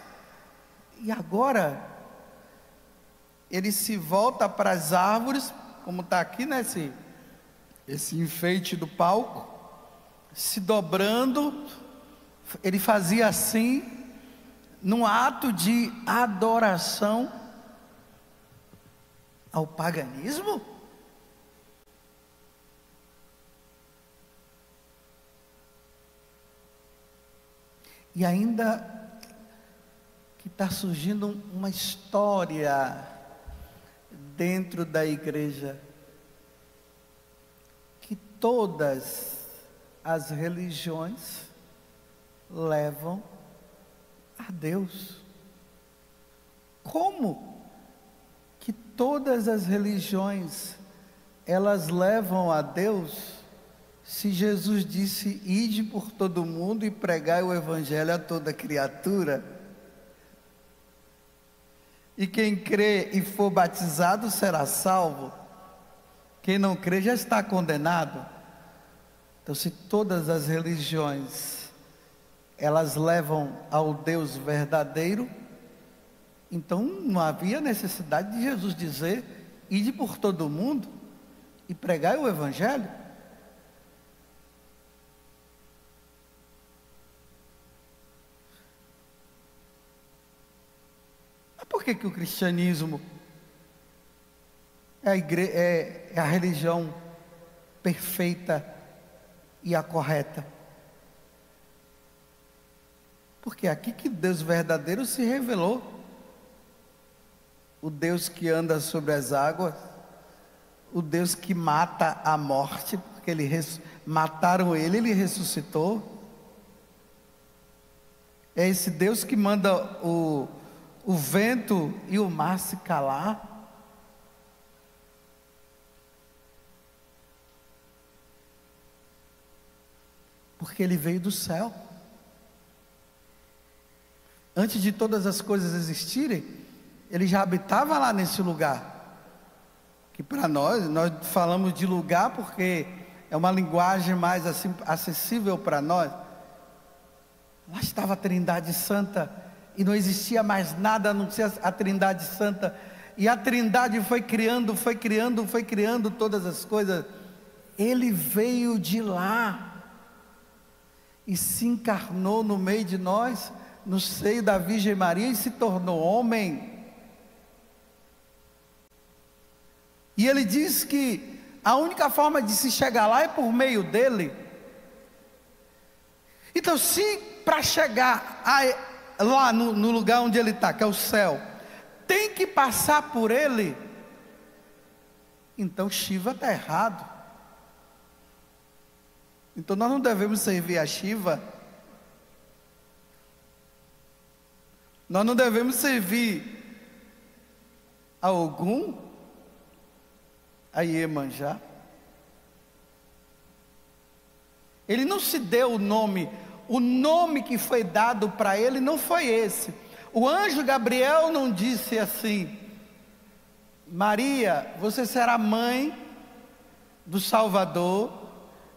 E agora, ele se volta para as árvores, como está aqui nesse enfeite do palco, se dobrando. Ele fazia assim, num ato de adoração ao paganismo. E ainda que está surgindo uma história dentro da igreja, que todas as religiões levam a Deus. Como que todas as religiões elas levam a Deus, se Jesus disse: ide por todo mundo e pregai o evangelho a toda criatura? E quem crê e for batizado será salvo, quem não crê já está condenado. Então, se todas as religiões elas levam ao Deus verdadeiro, então não havia necessidade de Jesus dizer: ide por todo mundo e pregai o evangelho. Mas por que o cristianismo é a religião perfeita e a correta? Porque é aqui que Deus verdadeiro se revelou. O Deus que anda sobre as águas, o Deus que mata a morte, porque mataram ele ressuscitou. É esse Deus que manda o vento e o mar se calar. Porque ele veio do céu. Antes de todas as coisas existirem, ele já habitava lá nesse lugar. Que para nós falamos de lugar porque é uma linguagem mais assim, acessível para nós. Lá estava a Trindade Santa, e não existia mais nada a não ser a Trindade Santa. e a Trindade foi criando todas as coisas, Ele veio de lá e se encarnou no meio de nós, no seio da Virgem Maria, e se tornou homem. E Ele diz que a única forma de se chegar lá é por meio dEle. Então, se para chegar lá no lugar onde Ele está, que é o céu, tem que passar por Ele, então Shiva está errado. Então nós não devemos servir a Shiva, nós não devemos servir a Ogum, a Iemanjá. Ele não se deu o nome que foi dado para ele não foi esse. O anjo Gabriel não disse assim: Maria, você será mãe do Salvador,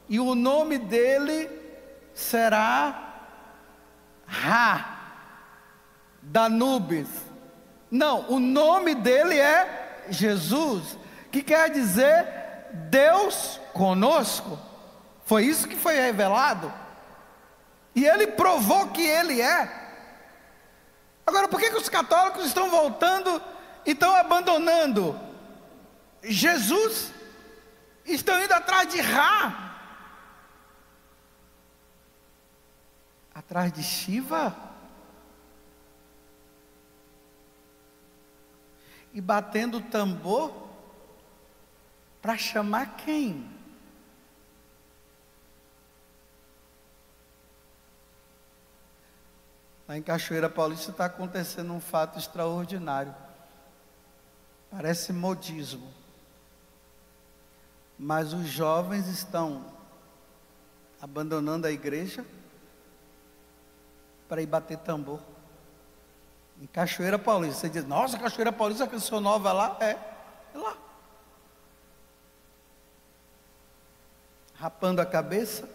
e o nome dele será Ra, Danubis. Não, o nome dele é Jesus, que quer dizer Deus conosco. Foi isso que foi revelado, e ele provou que ele é. Agora, por que os católicos estão voltando e estão abandonando Jesus? Estão indo atrás de Ra, atrás de Shiva, e batendo o tambor para chamar quem? Lá em Cachoeira Paulista está acontecendo um fato extraordinário. Parece modismo, mas os jovens estão abandonando a igreja para ir bater tambor. Em Cachoeira Paulista, você diz: nossa, Cachoeira Paulista, que eu sou nova lá, é lá. Rapando a cabeça,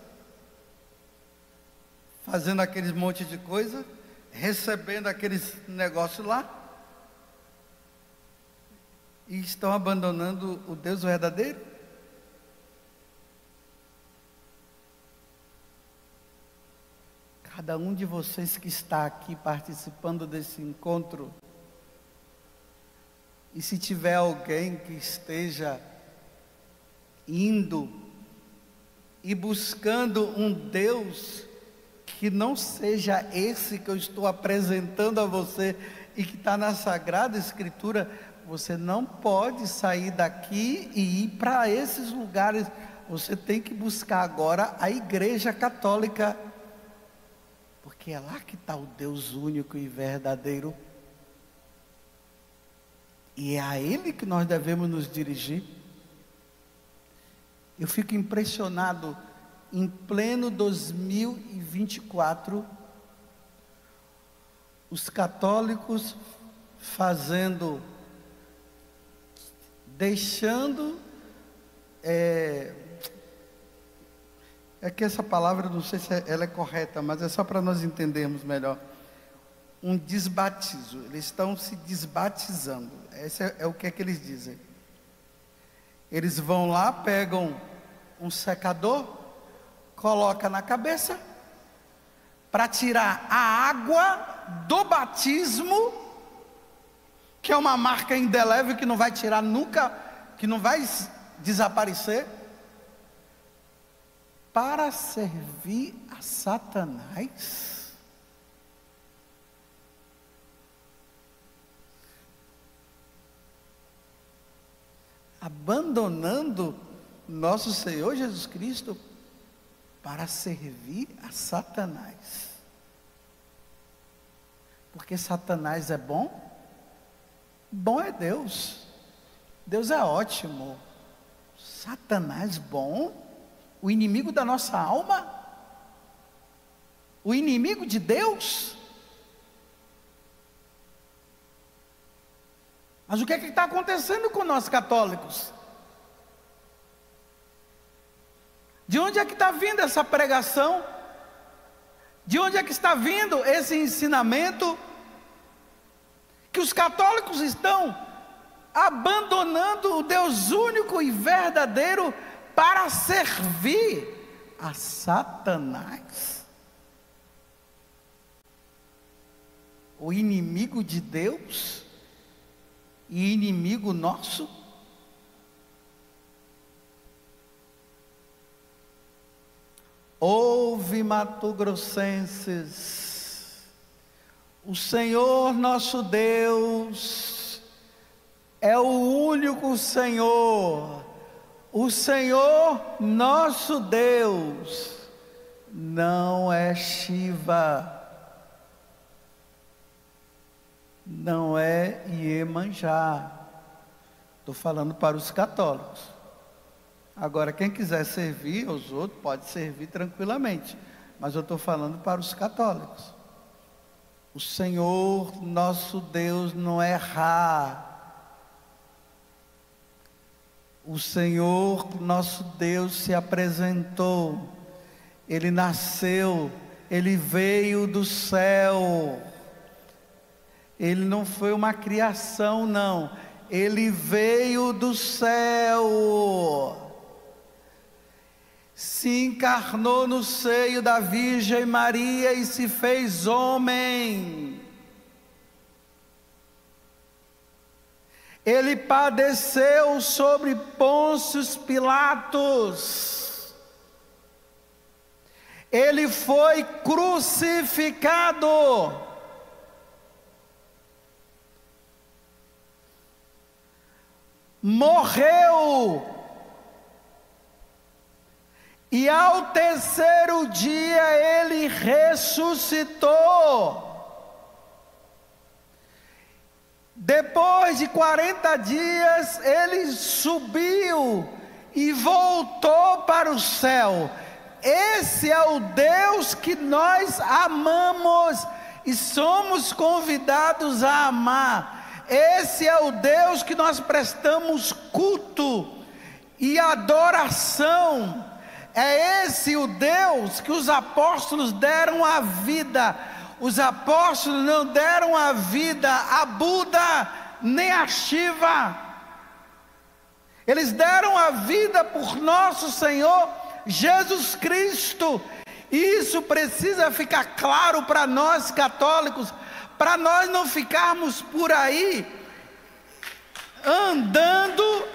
fazendo aqueles monte de coisa, recebendo aqueles negócios lá, e estão abandonando o Deus verdadeiro. Cada um de vocês que está aqui participando desse encontro, e se tiver alguém que esteja indo e buscando um Deus que não seja esse que eu estou apresentando a você e que está na Sagrada Escritura, você não pode sair daqui e ir para esses lugares. Você tem que buscar agora a Igreja Católica, porque é lá que está o Deus único e verdadeiro, e é a Ele que nós devemos nos dirigir. Eu fico impressionado, em pleno 2024, os católicos deixando, é que essa palavra, não sei se ela é correta, mas é só para nós entendermos melhor, um desbatizo. Eles estão se desbatizando. Esse é o que é que eles dizem. Eles vão lá, pegam um secador, coloca na cabeça, para tirar a água do batismo, que é uma marca indelével que não vai tirar nunca, que não vai desaparecer, para servir a Satanás. Abandonando nosso Senhor Jesus Cristo para servir a Satanás. Porque Satanás é bom? Bom é Deus. Deus é ótimo. Satanás bom? O inimigo da nossa alma? O inimigo de Deus? Mas o que é que está acontecendo com nós católicos? De onde é que está vindo essa pregação? De onde é que está vindo esse ensinamento? Que os católicos estão abandonando o Deus único e verdadeiro para servir a Satanás, o inimigo de Deus e inimigo nosso. Ouve, mato-grossenses, o Senhor nosso Deus é o único Senhor. O Senhor nosso Deus não é Shiva, não é Iemanjá. Estou falando para os católicos. Agora, quem quiser servir aos outros, pode servir tranquilamente. Mas eu estou falando para os católicos. O Senhor nosso Deus não é Ra. O Senhor nosso Deus se apresentou. Ele nasceu. Ele veio do céu. Ele não foi uma criação, não. Ele veio do céu. Se encarnou no seio da Virgem Maria e se fez homem. Ele padeceu sobre Pôncio Pilatos. Ele foi crucificado. Morreu. E ao terceiro dia ele ressuscitou. Depois de 40 dias ele subiu e voltou para o céu. Esse é o Deus que nós amamos e somos convidados a amar. Esse é o Deus que nós prestamos culto e adoração. É esse o Deus que os apóstolos deram a vida. Os apóstolos não deram a vida a Buda nem a Shiva. Eles deram a vida por nosso Senhor Jesus Cristo. E isso precisa ficar claro para nós católicos, para nós não ficarmos por aí andando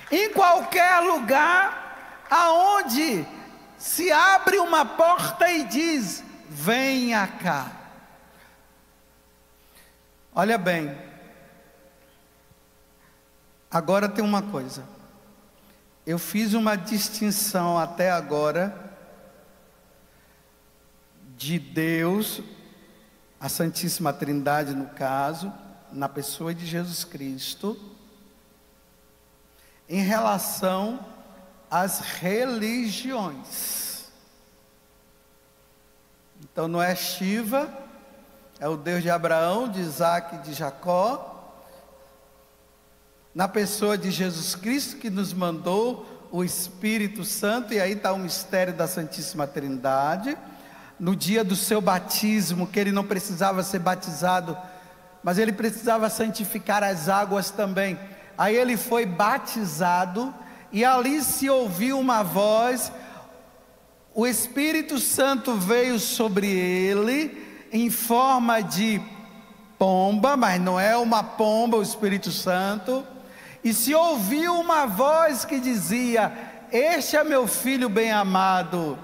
em qualquer lugar aonde se abre uma porta e diz: venha cá. Olha bem, agora tem uma coisa. Eu fiz uma distinção até agora de Deus, a Santíssima Trindade no caso, na pessoa de Jesus Cristo, em relação às religiões. Então não é Shiva, é o Deus de Abraão, de Isaac e de Jacó, na pessoa de Jesus Cristo, que nos mandou o Espírito Santo, e aí está o mistério da Santíssima Trindade. No dia do seu batismo, que ele não precisava ser batizado, mas ele precisava santificar as águas também. Aí ele foi batizado, e ali se ouviu uma voz, o Espírito Santo veio sobre ele, em forma de pomba, mas não é uma pomba o Espírito Santo, e se ouviu uma voz que dizia: este é meu filho bem amado,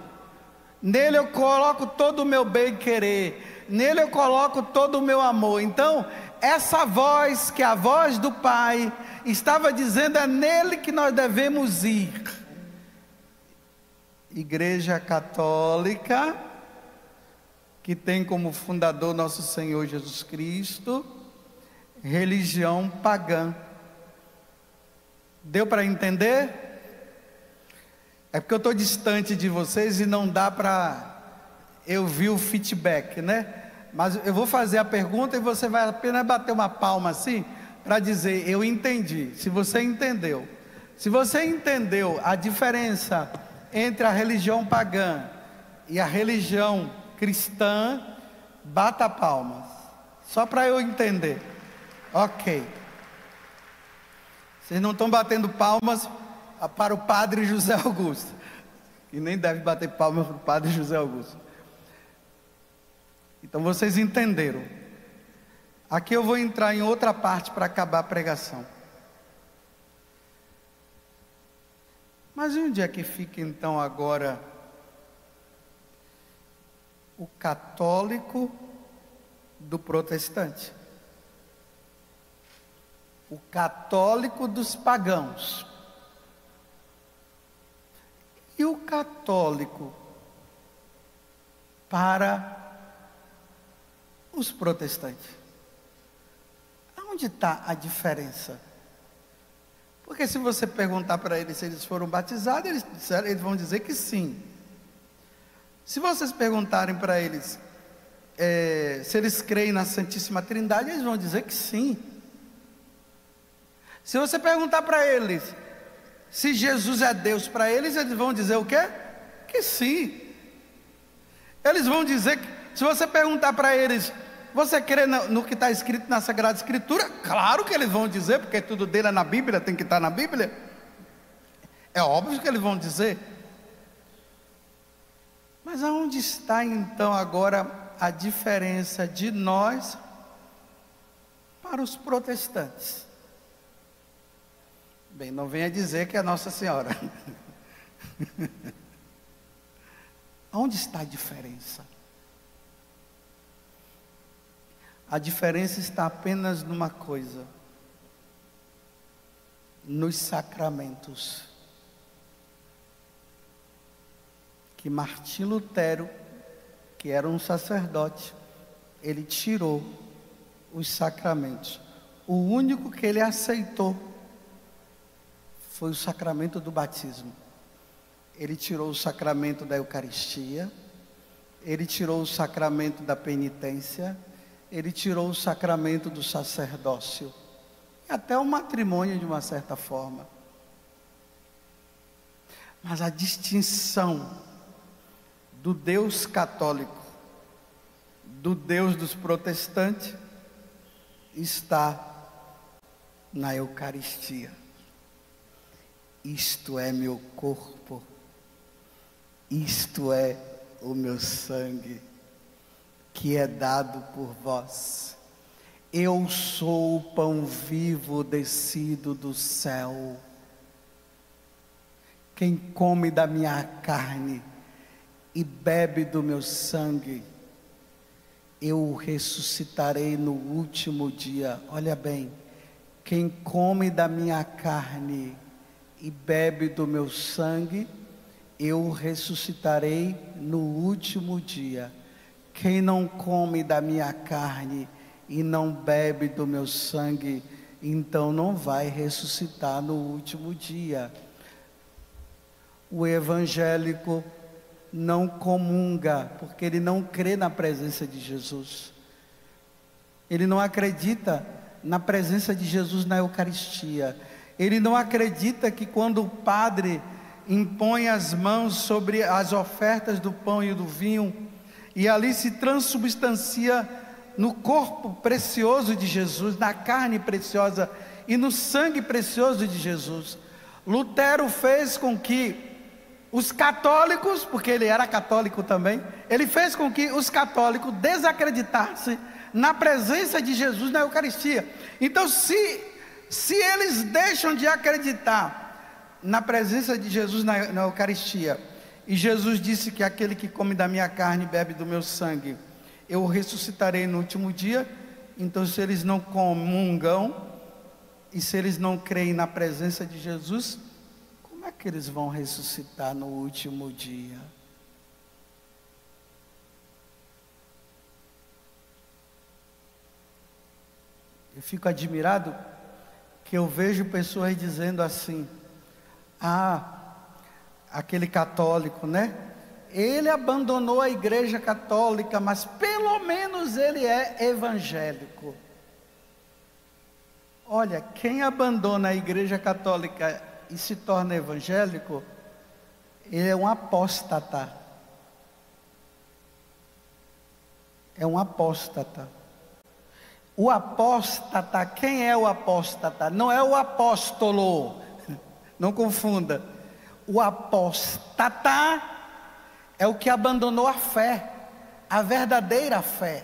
nele eu coloco todo o meu bem querer, nele eu coloco todo o meu amor. Então, essa voz, que é a voz do Pai, estava dizendo: é nele que nós devemos ir. Igreja Católica, que tem como fundador nosso Senhor Jesus Cristo, religião pagã. Deu para entender? É porque eu estou distante de vocês e não dá para eu ver o feedback, né? Mas eu vou fazer a pergunta e você vai apenas bater uma palma assim, para dizer: eu entendi. Se você entendeu. Se você entendeu a diferença entre a religião pagã e a religião cristã, bata palmas, só para eu entender. Ok. Vocês não estão batendo palmas para o padre José Augusto. E nem deve bater palmas para o padre José Augusto. Então vocês entenderam. Aqui eu vou entrar em outra parte para acabar a pregação. Mas onde é que fica então agora o católico do protestante? O católico dos pagãos. E o católico para os protestantes? Onde está a diferença? Porque se você perguntar para eles se eles foram batizados, eles vão dizer que sim. Se vocês perguntarem para eles se eles creem na Santíssima Trindade, eles vão dizer que sim. Se você perguntar para eles se Jesus é Deus para eles, eles vão dizer o quê? Que sim. Eles vão dizer que, se você perguntar para eles, você crê no que está escrito na Sagrada Escritura? Claro que eles vão dizer, porque tudo dele é na Bíblia, tem que estar na Bíblia. É óbvio que eles vão dizer. Mas aonde está então agora a diferença de nós para os protestantes? Bem, não venha dizer que é Nossa Senhora. Onde está a diferença? A diferença está apenas numa coisa: nos sacramentos. Que Martim Lutero, que era um sacerdote, ele tirou os sacramentos. O único que ele aceitou foi o sacramento do batismo. Ele tirou o sacramento da Eucaristia, ele tirou o sacramento da penitência, ele tirou o sacramento do sacerdócio, e até o matrimônio de uma certa forma. Mas a distinção do Deus católico, do Deus dos protestantes, está na Eucaristia. Isto é meu corpo, isto é o meu sangue, que é dado por vós. Eu sou o pão vivo descido do céu. Quem come da minha carne e bebe do meu sangue, eu o ressuscitarei no último dia. Olha bem, quem come da minha carne e bebe do meu sangue, eu o ressuscitarei no último dia. Quem não come da minha carne e não bebe do meu sangue, então não vai ressuscitar no último dia. O evangélico não comunga, porque ele não crê na presença de Jesus. Ele não acredita na presença de Jesus na Eucaristia. Ele não acredita que quando o padre impõe as mãos sobre as ofertas do pão e do vinho, e ali se transubstancia no corpo precioso de Jesus, na carne preciosa e no sangue precioso de Jesus. Lutero fez com que os católicos, porque ele era católico também, ele fez com que os católicos desacreditassem na presença de Jesus na Eucaristia. Então, se eles deixam de acreditar na presença de Jesus na Eucaristia, e Jesus disse que aquele que come da minha carne e bebe do meu sangue, eu o ressuscitarei no último dia. Então, se eles não comungam, e se eles não creem na presença de Jesus, como é que eles vão ressuscitar no último dia? Eu fico admirado que eu vejo pessoas dizendo assim: aquele católico, né? Ele abandonou a igreja católica, mas pelo menos ele é evangélico. Olha, quem abandona a igreja católica e se torna evangélico, ele é um apóstata. É um apóstata. O apóstata, quem é o apóstata? Não é o apóstolo, não confunda. O apóstata é o que abandonou a fé, a verdadeira fé.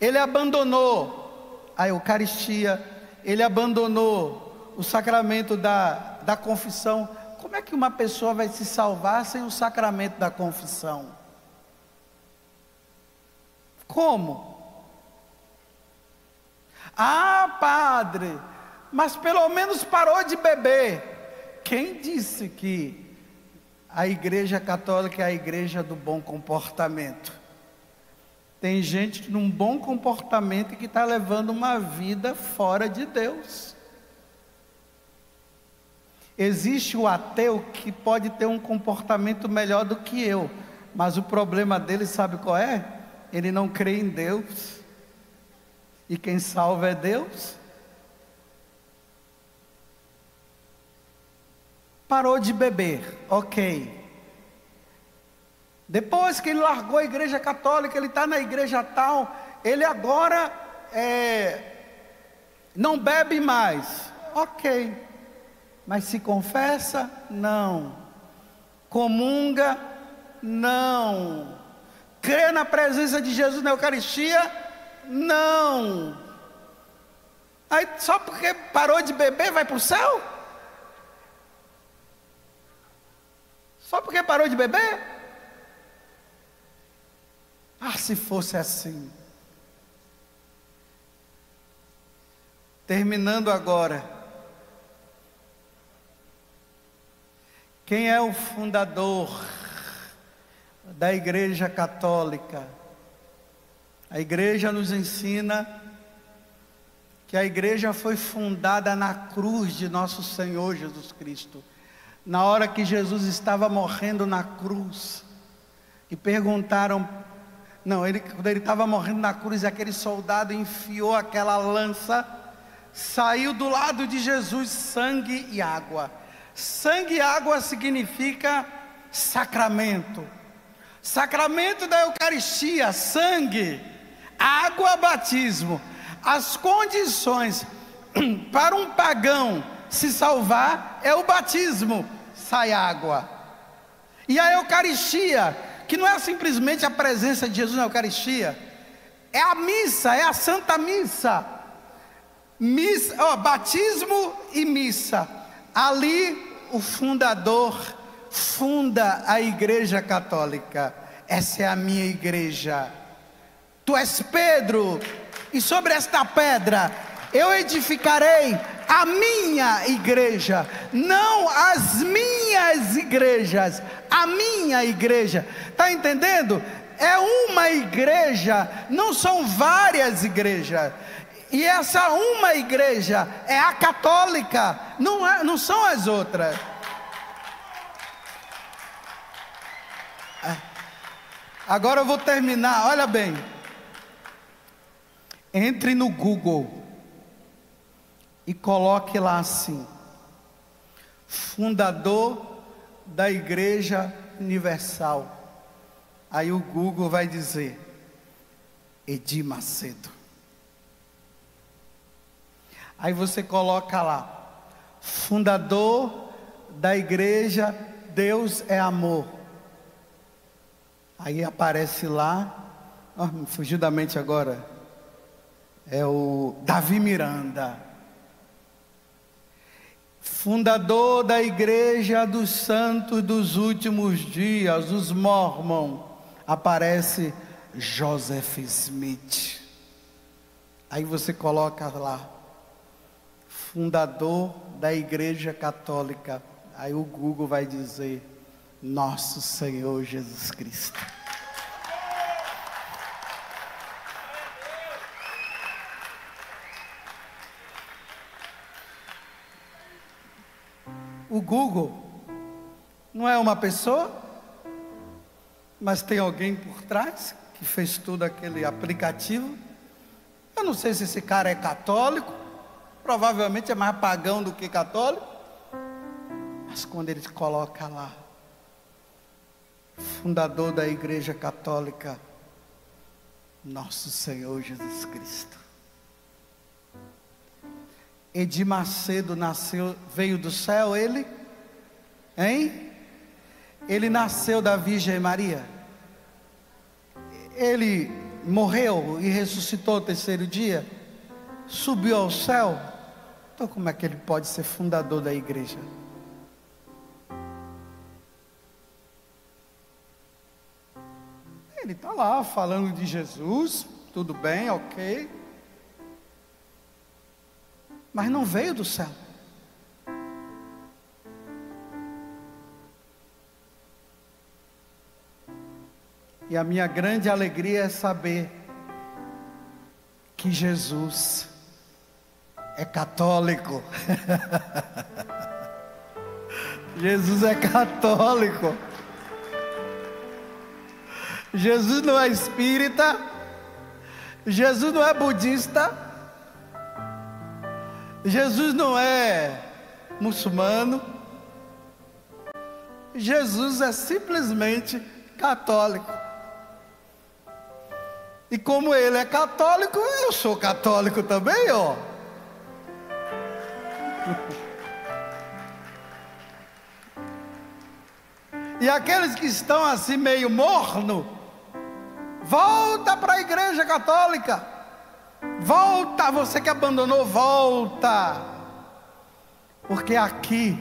Ele abandonou a Eucaristia, ele abandonou o sacramento da confissão. Como é que uma pessoa vai se salvar sem o sacramento da confissão? Como? Ah, padre, mas pelo menos parou de beber. Quem disse que a Igreja Católica é a igreja do bom comportamento? Tem gente num bom comportamento que está levando uma vida fora de Deus. Existe o ateu que pode ter um comportamento melhor do que eu, mas o problema dele, sabe qual é? Ele não crê em Deus. E quem salva é Deus. Parou de beber, ok. Depois que ele largou a igreja católica, ele está na igreja tal, ele agora não bebe mais, ok. Mas se confessa? Não. Comunga? Não. Crê na presença de Jesus na Eucaristia? Não. Aí só porque parou de beber vai para o céu? Só porque parou de beber? Ah, se fosse assim. Terminando agora. Quem é o fundador da Igreja Católica? A igreja nos ensina que a igreja foi fundada na cruz de nosso Senhor Jesus Cristo. Na hora que Jesus estava morrendo na cruz, e perguntaram, quando ele estava morrendo na cruz, aquele soldado enfiou aquela lança, saiu do lado de Jesus sangue e água. Sangue e água significa sacramento. Sacramento da Eucaristia, sangue, água, batismo. As condições para um pagão se salvar é o batismo, sai água. E a Eucaristia, que não é simplesmente a presença de Jesus na Eucaristia, é a missa, é a Santa Missa. Batismo e missa. Ali o fundador funda a Igreja Católica. Essa é a minha igreja. Tu és Pedro, e sobre esta pedra eu edificarei a minha igreja. Não as minhas igrejas, a minha igreja. Está entendendo? É uma igreja, não são várias igrejas. E essa uma igreja é a católica, não são as outras. Agora eu vou terminar, olha bem. Entre no Google e coloque lá assim: fundador da Igreja Universal. Aí o Google vai dizer Edir Macedo. Aí você coloca lá: fundador da Igreja Deus é Amor. Aí aparece lá, me fugiu da mente agora, é o Davi Miranda. Fundador da Igreja dos Santos dos Últimos Dias, os Mormon, aparece Joseph Smith. Aí você coloca lá: fundador da Igreja Católica. Aí o Google vai dizer Nosso Senhor Jesus Cristo. O Google não é uma pessoa, mas tem alguém por trás que fez todo aquele aplicativo. Eu não sei se esse cara é católico, provavelmente é mais pagão do que católico, mas quando ele coloca lá, fundador da Igreja Católica, Nosso Senhor Jesus Cristo. Edir Macedo veio do céu, ele? Hein? Ele nasceu da Virgem Maria? Ele morreu e ressuscitou ao terceiro dia? Subiu ao céu? Então como é que ele pode ser fundador da igreja? Ele está lá falando de Jesus, tudo bem, ok, mas não veio do céu. E a minha grande alegria é saber que Jesus é católico. Jesus é católico. Jesus não é espírita. Jesus não é budista. Jesus não é muçulmano. Jesus é simplesmente católico. E como ele é católico, eu sou católico também, ó. E aqueles que estão assim meio morno, volta para a igreja católica. Volta, você que abandonou, volta. Porque aqui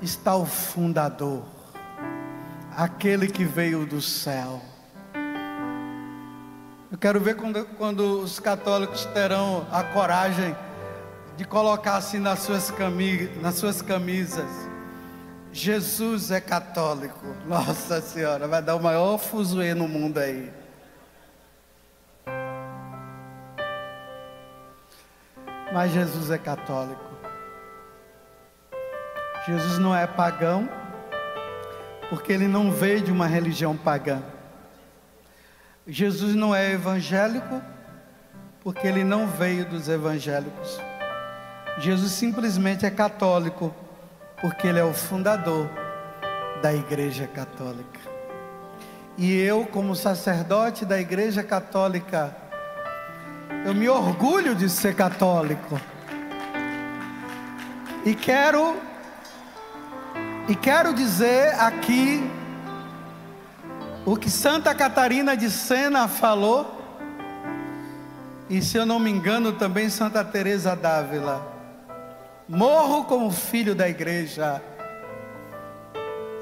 está o fundador, aquele que veio do céu. Eu quero ver quando os católicos terão a coragem de colocar assim nas suas camisas: Jesus é católico. Nossa Senhora, vai dar o maior fuzuê no mundo aí. Mas Jesus é católico. Jesus não é pagão, porque ele não veio de uma religião pagã. Jesus não é evangélico, porque ele não veio dos evangélicos. Jesus simplesmente é católico, porque ele é o fundador da Igreja Católica. E eu, como sacerdote da Igreja Católica, eu me orgulho de ser católico. E quero dizer aqui o que Santa Catarina de Sena falou, e se eu não me engano também Santa Teresa d'Ávila: morro como filho da igreja.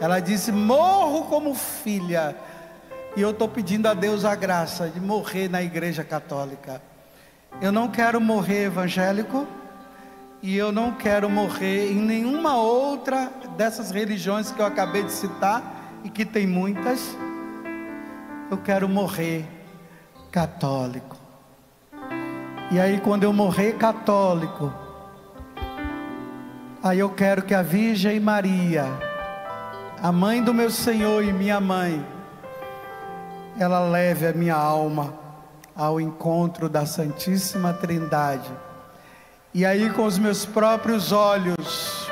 Ela disse: morro como filha. E eu estou pedindo a Deus a graça de morrer na igreja católica. Eu não quero morrer evangélico, e eu não quero morrer em nenhuma outra dessas religiões que eu acabei de citar, e que tem muitas. Eu quero morrer católico. E aí, quando eu morrer católico, aí eu quero que a Virgem Maria, a mãe do meu Senhor e minha mãe, ela leve a minha alma ao encontro da Santíssima Trindade. E aí, com os meus próprios olhos,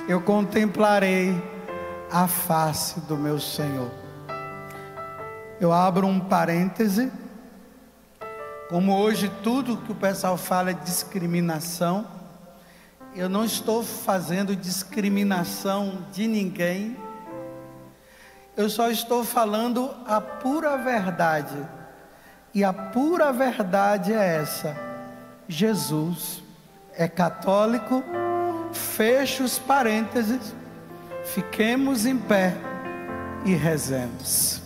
eu contemplarei a face do meu Senhor. Eu abro um parêntese. Como hoje tudo que o pessoal fala é discriminação, eu não estou fazendo discriminação de ninguém. Eu só estou falando a pura verdade. E a pura verdade é essa: Jesus é católico. Feche os parênteses, fiquemos em pé e rezemos.